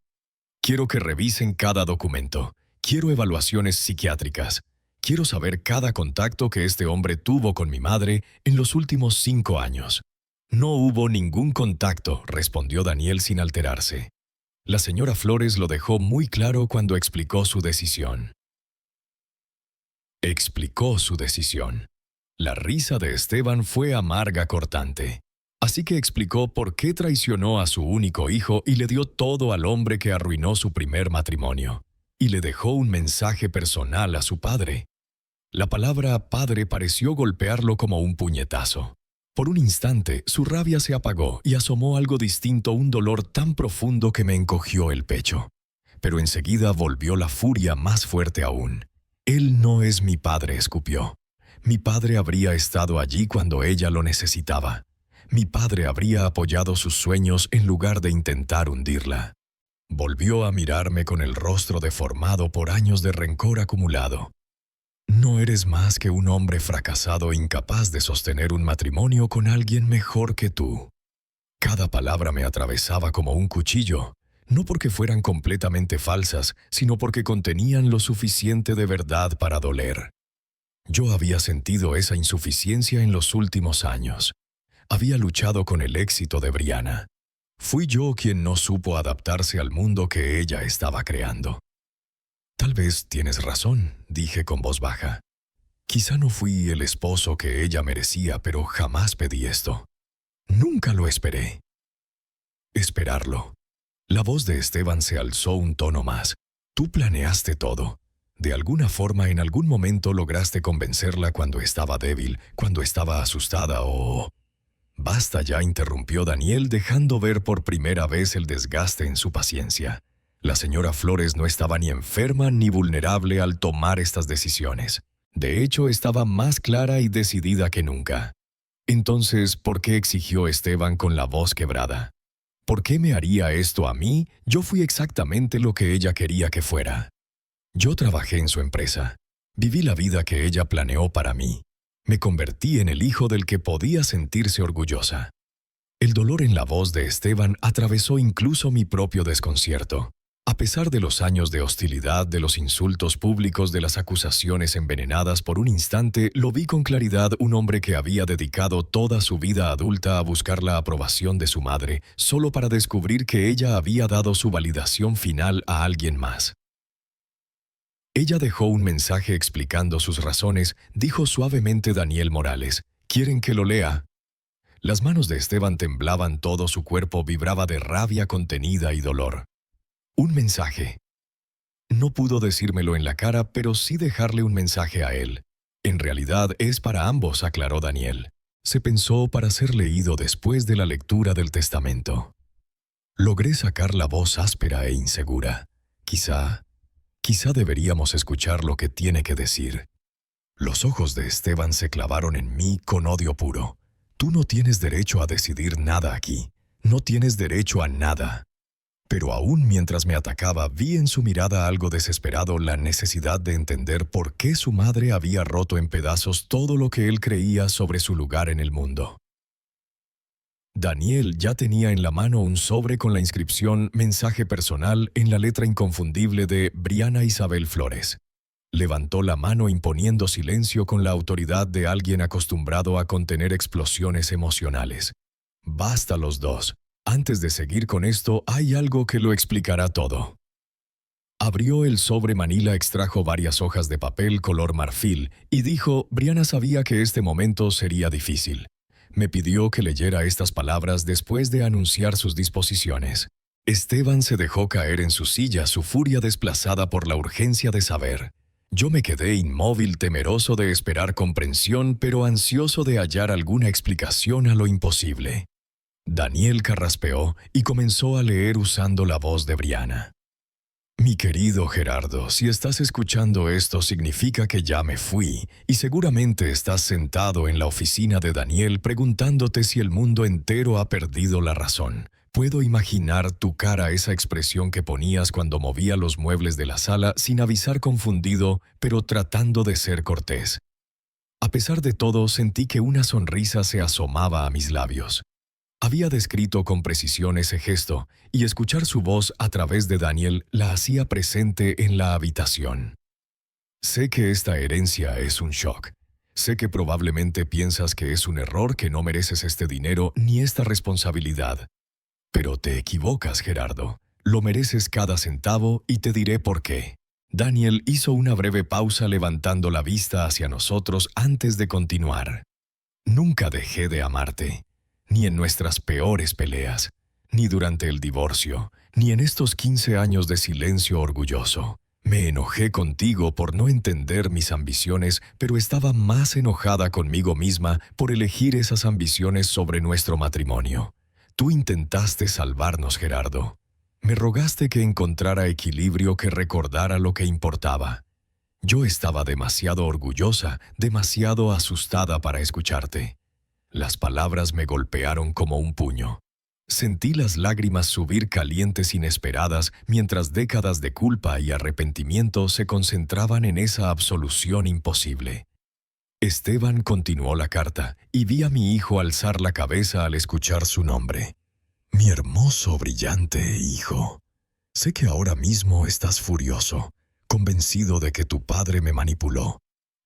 «Quiero que revisen cada documento. Quiero evaluaciones psiquiátricas. Quiero saber cada contacto que este hombre tuvo con mi madre en los últimos 5 años». «No hubo ningún contacto», respondió Daniel sin alterarse. La señora Flores lo dejó muy claro cuando explicó su decisión. La risa de Esteban fue amarga, cortante. Así que explicó por qué traicionó a su único hijo y le dio todo al hombre que arruinó su primer matrimonio. Y le dejó un mensaje personal a su padre. La palabra padre pareció golpearlo como un puñetazo. Por un instante, su rabia se apagó y asomó algo distinto, un dolor tan profundo que me encogió el pecho. Pero enseguida volvió la furia más fuerte aún. «Él no es mi padre», escupió. «Mi padre habría estado allí cuando ella lo necesitaba. Mi padre habría apoyado sus sueños en lugar de intentar hundirla». Volvió a mirarme con el rostro deformado por años de rencor acumulado. «No eres más que un hombre fracasado incapaz de sostener un matrimonio con alguien mejor que tú». Cada palabra me atravesaba como un cuchillo, no porque fueran completamente falsas, sino porque contenían lo suficiente de verdad para doler. Yo había sentido esa insuficiencia en los últimos años. Había luchado con el éxito de Brianna. Fui yo quien no supo adaptarse al mundo que ella estaba creando. «Tal vez tienes razón», dije con voz baja. «Quizá no fui el esposo que ella merecía, pero jamás pedí esto. Nunca lo esperé». «Esperarlo». La voz de Esteban se alzó un tono más. «Tú planeaste todo. De alguna forma, en algún momento lograste convencerla cuando estaba débil, cuando estaba asustada o...» «Basta ya», interrumpió Daniel, dejando ver por primera vez el desgaste en su paciencia. La señora Flores no estaba ni enferma ni vulnerable al tomar estas decisiones. De hecho, estaba más clara y decidida que nunca. Entonces, ¿por qué exigió Esteban con la voz quebrada? ¿Por qué me haría esto a mí? Yo fui exactamente lo que ella quería que fuera. Yo trabajé en su empresa. Viví la vida que ella planeó para mí. Me convertí en el hijo del que podía sentirse orgullosa. El dolor en la voz de Esteban atravesó incluso mi propio desconcierto. A pesar de los años de hostilidad, de los insultos públicos, de las acusaciones envenenadas, por un instante lo vi con claridad, un hombre que había dedicado toda su vida adulta a buscar la aprobación de su madre, solo para descubrir que ella había dado su validación final a alguien más. Ella dejó un mensaje explicando sus razones, dijo suavemente Daniel Morales. «¿Quieren que lo lea?» Las manos de Esteban temblaban, todo su cuerpo vibraba de rabia contenida y dolor. Un mensaje. No pudo decírmelo en la cara, pero sí dejarle un mensaje a él. En realidad es para ambos, aclaró Daniel. Se pensó para ser leído después de la lectura del testamento. Logré sacar la voz áspera e insegura. Quizá deberíamos escuchar lo que tiene que decir. Los ojos de Esteban se clavaron en mí con odio puro. Tú no tienes derecho a decidir nada aquí. No tienes derecho a nada. Pero aún mientras me atacaba, vi en su mirada algo desesperado la necesidad de entender por qué su madre había roto en pedazos todo lo que él creía sobre su lugar en el mundo. Daniel ya tenía en la mano un sobre con la inscripción «Mensaje personal» en la letra inconfundible de Brianna Isabel Flores. Levantó la mano imponiendo silencio con la autoridad de alguien acostumbrado a contener explosiones emocionales. «Basta los dos. Antes de seguir con esto, hay algo que lo explicará todo». Abrió el sobre manila, extrajo varias hojas de papel color marfil y dijo: «Brianna sabía que este momento sería difícil. Me pidió que leyera estas palabras después de anunciar sus disposiciones». Esteban se dejó caer en su silla, su furia desplazada por la urgencia de saber. Yo me quedé inmóvil, temeroso de esperar comprensión, pero ansioso de hallar alguna explicación a lo imposible. Daniel carraspeó y comenzó a leer usando la voz de Brianna. «Mi querido Gerardo, si estás escuchando esto significa que ya me fui, y seguramente estás sentado en la oficina de Daniel preguntándote si el mundo entero ha perdido la razón. Puedo imaginar tu cara, esa expresión que ponías cuando movía los muebles de la sala sin avisar, confundido, pero tratando de ser cortés. A pesar de todo, sentí que una sonrisa se asomaba a mis labios. Había descrito con precisión ese gesto, y escuchar su voz a través de Daniel la hacía presente en la habitación. Sé que esta herencia es un shock. Sé que probablemente piensas que es un error, que no mereces este dinero ni esta responsabilidad. Pero te equivocas, Gerardo. Lo mereces cada centavo y te diré por qué». Daniel hizo una breve pausa levantando la vista hacia nosotros antes de continuar. «Nunca dejé de amarte. Ni en nuestras peores peleas, ni durante el divorcio, ni en estos 15 años de silencio orgulloso. Me enojé contigo por no entender mis ambiciones, pero estaba más enojada conmigo misma por elegir esas ambiciones sobre nuestro matrimonio. Tú intentaste salvarnos, Gerardo. Me rogaste que encontrara equilibrio, que recordara lo que importaba. Yo estaba demasiado orgullosa, demasiado asustada para escucharte. Las palabras me golpearon como un puño. Sentí las lágrimas subir calientes, inesperadas, mientras décadas de culpa y arrepentimiento se concentraban en esa absolución imposible. Esteban continuó la carta, y vi a mi hijo alzar la cabeza al escuchar su nombre. «Mi hermoso, brillante hijo. Sé que ahora mismo estás furioso, convencido de que tu padre me manipuló.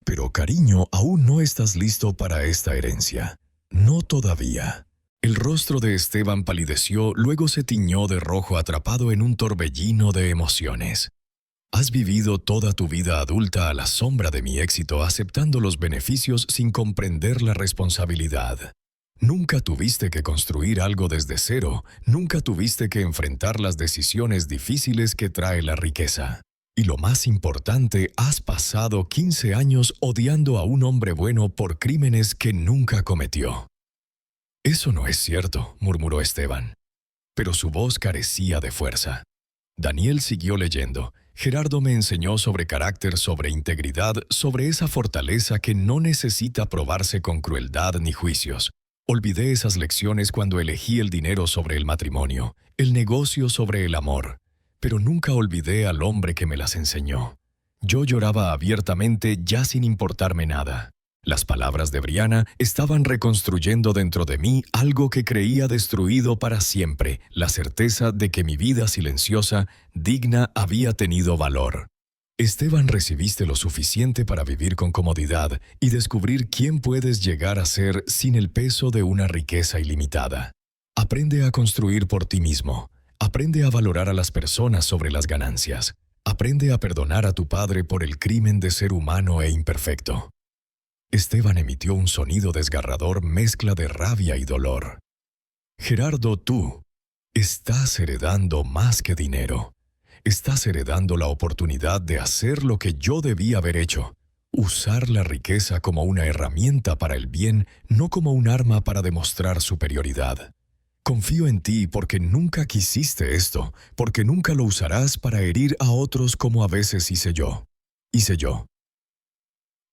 Pero, cariño, aún no estás listo para esta herencia. No todavía». El rostro de Esteban palideció, luego se tiñó de rojo, atrapado en un torbellino de emociones. «Has vivido toda tu vida adulta a la sombra de mi éxito, aceptando los beneficios sin comprender la responsabilidad. Nunca tuviste que construir algo desde cero, nunca tuviste que enfrentar las decisiones difíciles que trae la riqueza. Y lo más importante, has pasado 15 años odiando a un hombre bueno por crímenes que nunca cometió». «Eso no es cierto», murmuró Esteban. Pero su voz carecía de fuerza. Daniel siguió leyendo. «Gerardo me enseñó sobre carácter, sobre integridad, sobre esa fortaleza que no necesita probarse con crueldad ni juicios. Olvidé esas lecciones cuando elegí el dinero sobre el matrimonio, el negocio sobre el amor. Pero nunca olvidé al hombre que me las enseñó. Yo lloraba abiertamente, ya sin importarme nada. Las palabras de Brianna estaban reconstruyendo dentro de mí algo que creía destruido para siempre, la certeza de que mi vida silenciosa, digna, había tenido valor. Esteban, recibiste lo suficiente para vivir con comodidad y descubrir quién puedes llegar a ser sin el peso de una riqueza ilimitada. Aprende a construir por ti mismo. Aprende a valorar a las personas sobre las ganancias. Aprende a perdonar a tu padre por el crimen de ser humano e imperfecto». Esteban emitió un sonido desgarrador, mezcla de rabia y dolor. «Gerardo, tú estás heredando más que dinero. Estás heredando la oportunidad de hacer lo que yo debía haber hecho. Usar la riqueza como una herramienta para el bien, no como un arma para demostrar superioridad. Confío en ti porque nunca quisiste esto, porque nunca lo usarás para herir a otros como a veces hice yo.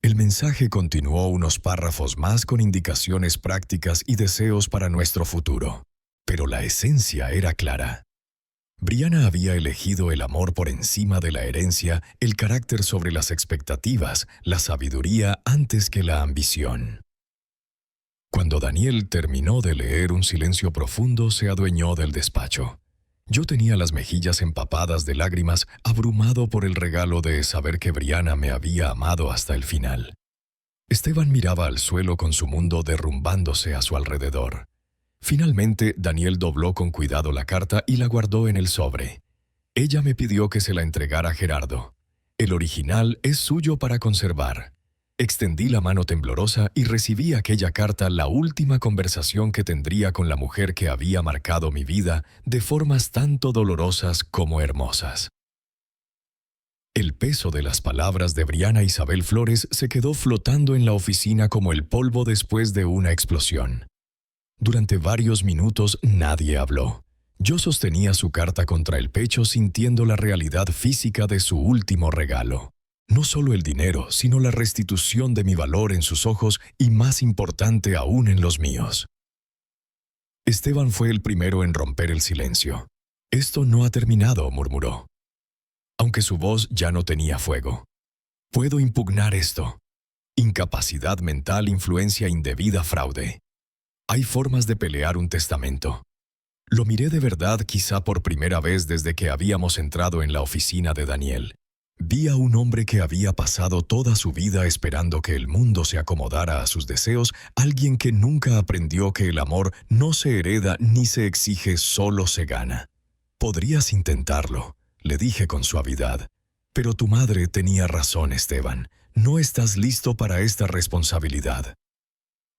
El mensaje continuó unos párrafos más con indicaciones prácticas y deseos para nuestro futuro. Pero la esencia era clara. Brianna había elegido el amor por encima de la herencia, el carácter sobre las expectativas, la sabiduría antes que la ambición. Cuando Daniel terminó de leer, un silencio profundo se adueñó del despacho. Yo tenía las mejillas empapadas de lágrimas, abrumado por el regalo de saber que Brianna me había amado hasta el final. Esteban miraba al suelo con su mundo derrumbándose a su alrededor. Finalmente, Daniel dobló con cuidado la carta y la guardó en el sobre. Ella me pidió que se la entregara a Gerardo. El original es suyo para conservar. Extendí la mano temblorosa y recibí aquella carta, la última conversación que tendría con la mujer que había marcado mi vida de formas tanto dolorosas como hermosas. El peso de las palabras de Brianna Isabel Flores se quedó flotando en la oficina como el polvo después de una explosión. Durante varios minutos nadie habló. Yo sostenía su carta contra el pecho, sintiendo la realidad física de su último regalo. No solo el dinero, sino la restitución de mi valor en sus ojos y, más importante aún, en los míos. Esteban fue el primero en romper el silencio. «Esto no ha terminado», murmuró, aunque su voz ya no tenía fuego. «Puedo impugnar esto. Incapacidad mental, influencia indebida, fraude. Hay formas de pelear un testamento». Lo miré de verdad, quizá por primera vez desde que habíamos entrado en la oficina de Daniel. Vi a un hombre que había pasado toda su vida esperando que el mundo se acomodara a sus deseos, alguien que nunca aprendió que el amor no se hereda ni se exige, solo se gana. «Podrías intentarlo», le dije con suavidad. «Pero tu madre tenía razón, Esteban. No estás listo para esta responsabilidad».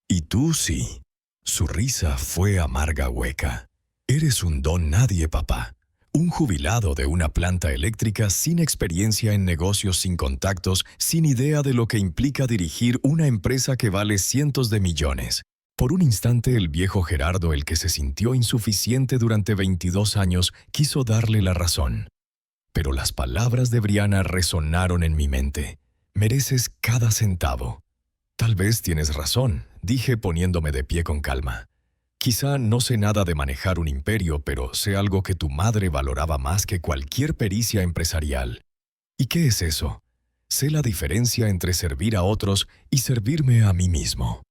«Y tú sí». Su risa fue amarga, hueca. «Eres un don nadie, papá. Un jubilado de una planta eléctrica sin experiencia en negocios, sin contactos, sin idea de lo que implica dirigir una empresa que vale cientos de millones». Por un instante el viejo Gerardo, el que se sintió insuficiente durante 22 años, quiso darle la razón. Pero las palabras de Brianna resonaron en mi mente. «Mereces cada centavo». «Tal vez tienes razón», dije poniéndome de pie con calma. «Quizá no sé nada de manejar un imperio, pero sé algo que tu madre valoraba más que cualquier pericia empresarial». «¿Y qué es eso?» «Sé la diferencia entre servir a otros y servirme a mí mismo».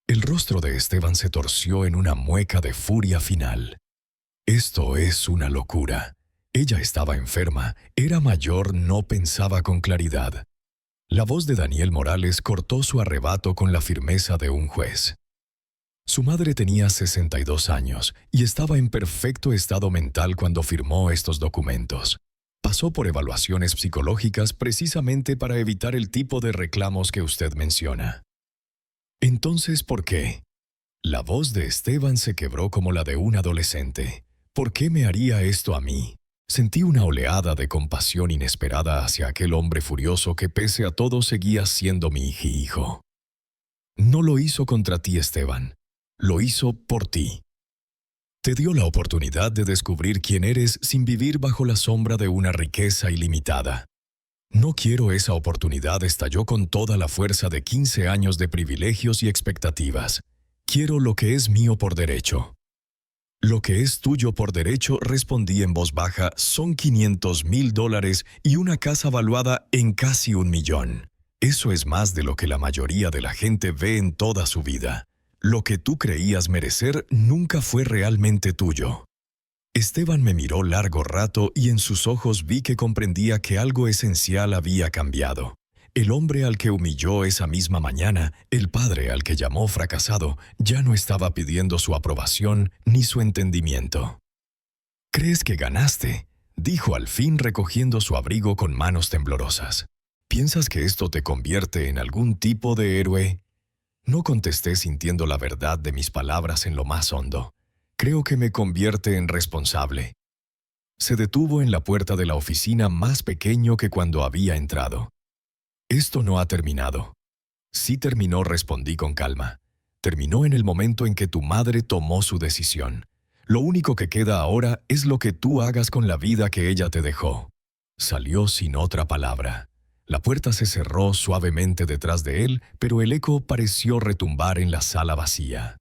El rostro de Esteban se torció en una mueca de furia final. «Esto es una locura». Ella estaba enferma, era mayor, no pensaba con claridad. La voz de Daniel Morales cortó su arrebato con la firmeza de un juez. Su madre tenía 62 años y estaba en perfecto estado mental cuando firmó estos documentos. Pasó por evaluaciones psicológicas precisamente para evitar el tipo de reclamos que usted menciona. «Entonces, ¿por qué?» La voz de Esteban se quebró como la de un adolescente. «¿Por qué me haría esto a mí?» Sentí una oleada de compasión inesperada hacia aquel hombre furioso que pese a todo seguía siendo mi hijo. «No lo hizo contra ti, Esteban. Lo hizo por ti. Te dio la oportunidad de descubrir quién eres sin vivir bajo la sombra de una riqueza ilimitada. No quiero esa oportunidad», estalló con toda la fuerza de 15 años de privilegios y expectativas. «Quiero lo que es mío por derecho». «Lo que es tuyo por derecho», respondí en voz baja, «son $500,000 y una casa valuada en casi $1 millón. Eso es más de lo que la mayoría de la gente ve en toda su vida. Lo que tú creías merecer nunca fue realmente tuyo». Esteban me miró largo rato y en sus ojos vi que comprendía que algo esencial había cambiado. El hombre al que humilló esa misma mañana, el padre al que llamó fracasado, ya no estaba pidiendo su aprobación ni su entendimiento. «¿Crees que ganaste?», dijo al fin recogiendo su abrigo con manos temblorosas. «¿Piensas que esto te convierte en algún tipo de héroe?». No contesté, sintiendo la verdad de mis palabras en lo más hondo. «Creo que me convierte en responsable». Se detuvo en la puerta de la oficina, más pequeño que cuando había entrado. «Esto no ha terminado». «Sí terminó», respondí con calma. «Terminó en el momento en que tu madre tomó su decisión. Lo único que queda ahora es lo que tú hagas con la vida que ella te dejó». Salió sin otra palabra. La puerta se cerró suavemente detrás de él, pero el eco pareció retumbar en la sala vacía.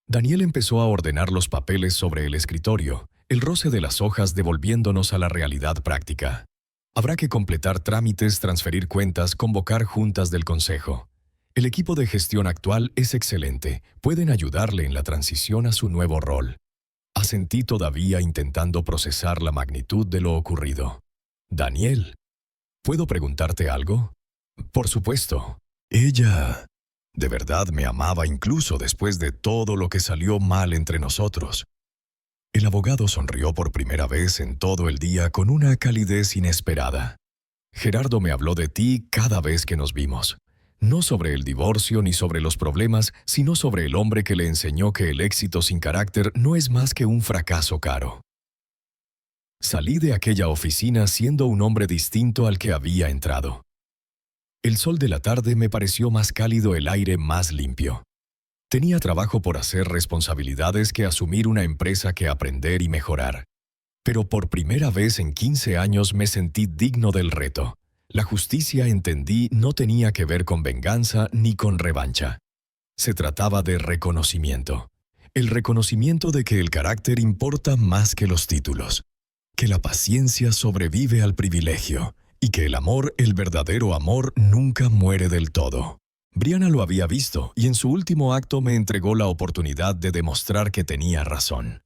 Daniel empezó a ordenar los papeles sobre el escritorio. el roce de las hojas devolviéndonos a la realidad práctica. Habrá que completar trámites, transferir cuentas, convocar juntas del consejo. El equipo de gestión actual es excelente. Pueden ayudarle en la transición a su nuevo rol. Asentí todavía intentando procesar la magnitud de lo ocurrido. Daniel, ¿puedo preguntarte algo? Por supuesto. Ella de verdad me amaba incluso después de todo lo que salió mal entre nosotros. El abogado sonrió por primera vez en todo el día con una calidez inesperada. Gerardo me habló de ti cada vez que nos vimos. No sobre el divorcio ni sobre los problemas, sino sobre el hombre que le enseñó que el éxito sin carácter no es más que un fracaso caro. Salí de aquella oficina siendo un hombre distinto al que había entrado. El sol de la tarde me pareció más cálido, el aire más limpio. Tenía trabajo por hacer, responsabilidades que asumir, una empresa que aprender y mejorar. Pero por primera vez en 15 años me sentí digno del reto. La justicia, entendí, no tenía que ver con venganza ni con revancha. Se trataba de reconocimiento. El reconocimiento de que el carácter importa más que los títulos. Que la paciencia sobrevive al privilegio. Y que el amor, el verdadero amor, nunca muere del todo. Brianna lo había visto y en su último acto me entregó la oportunidad de demostrar que tenía razón.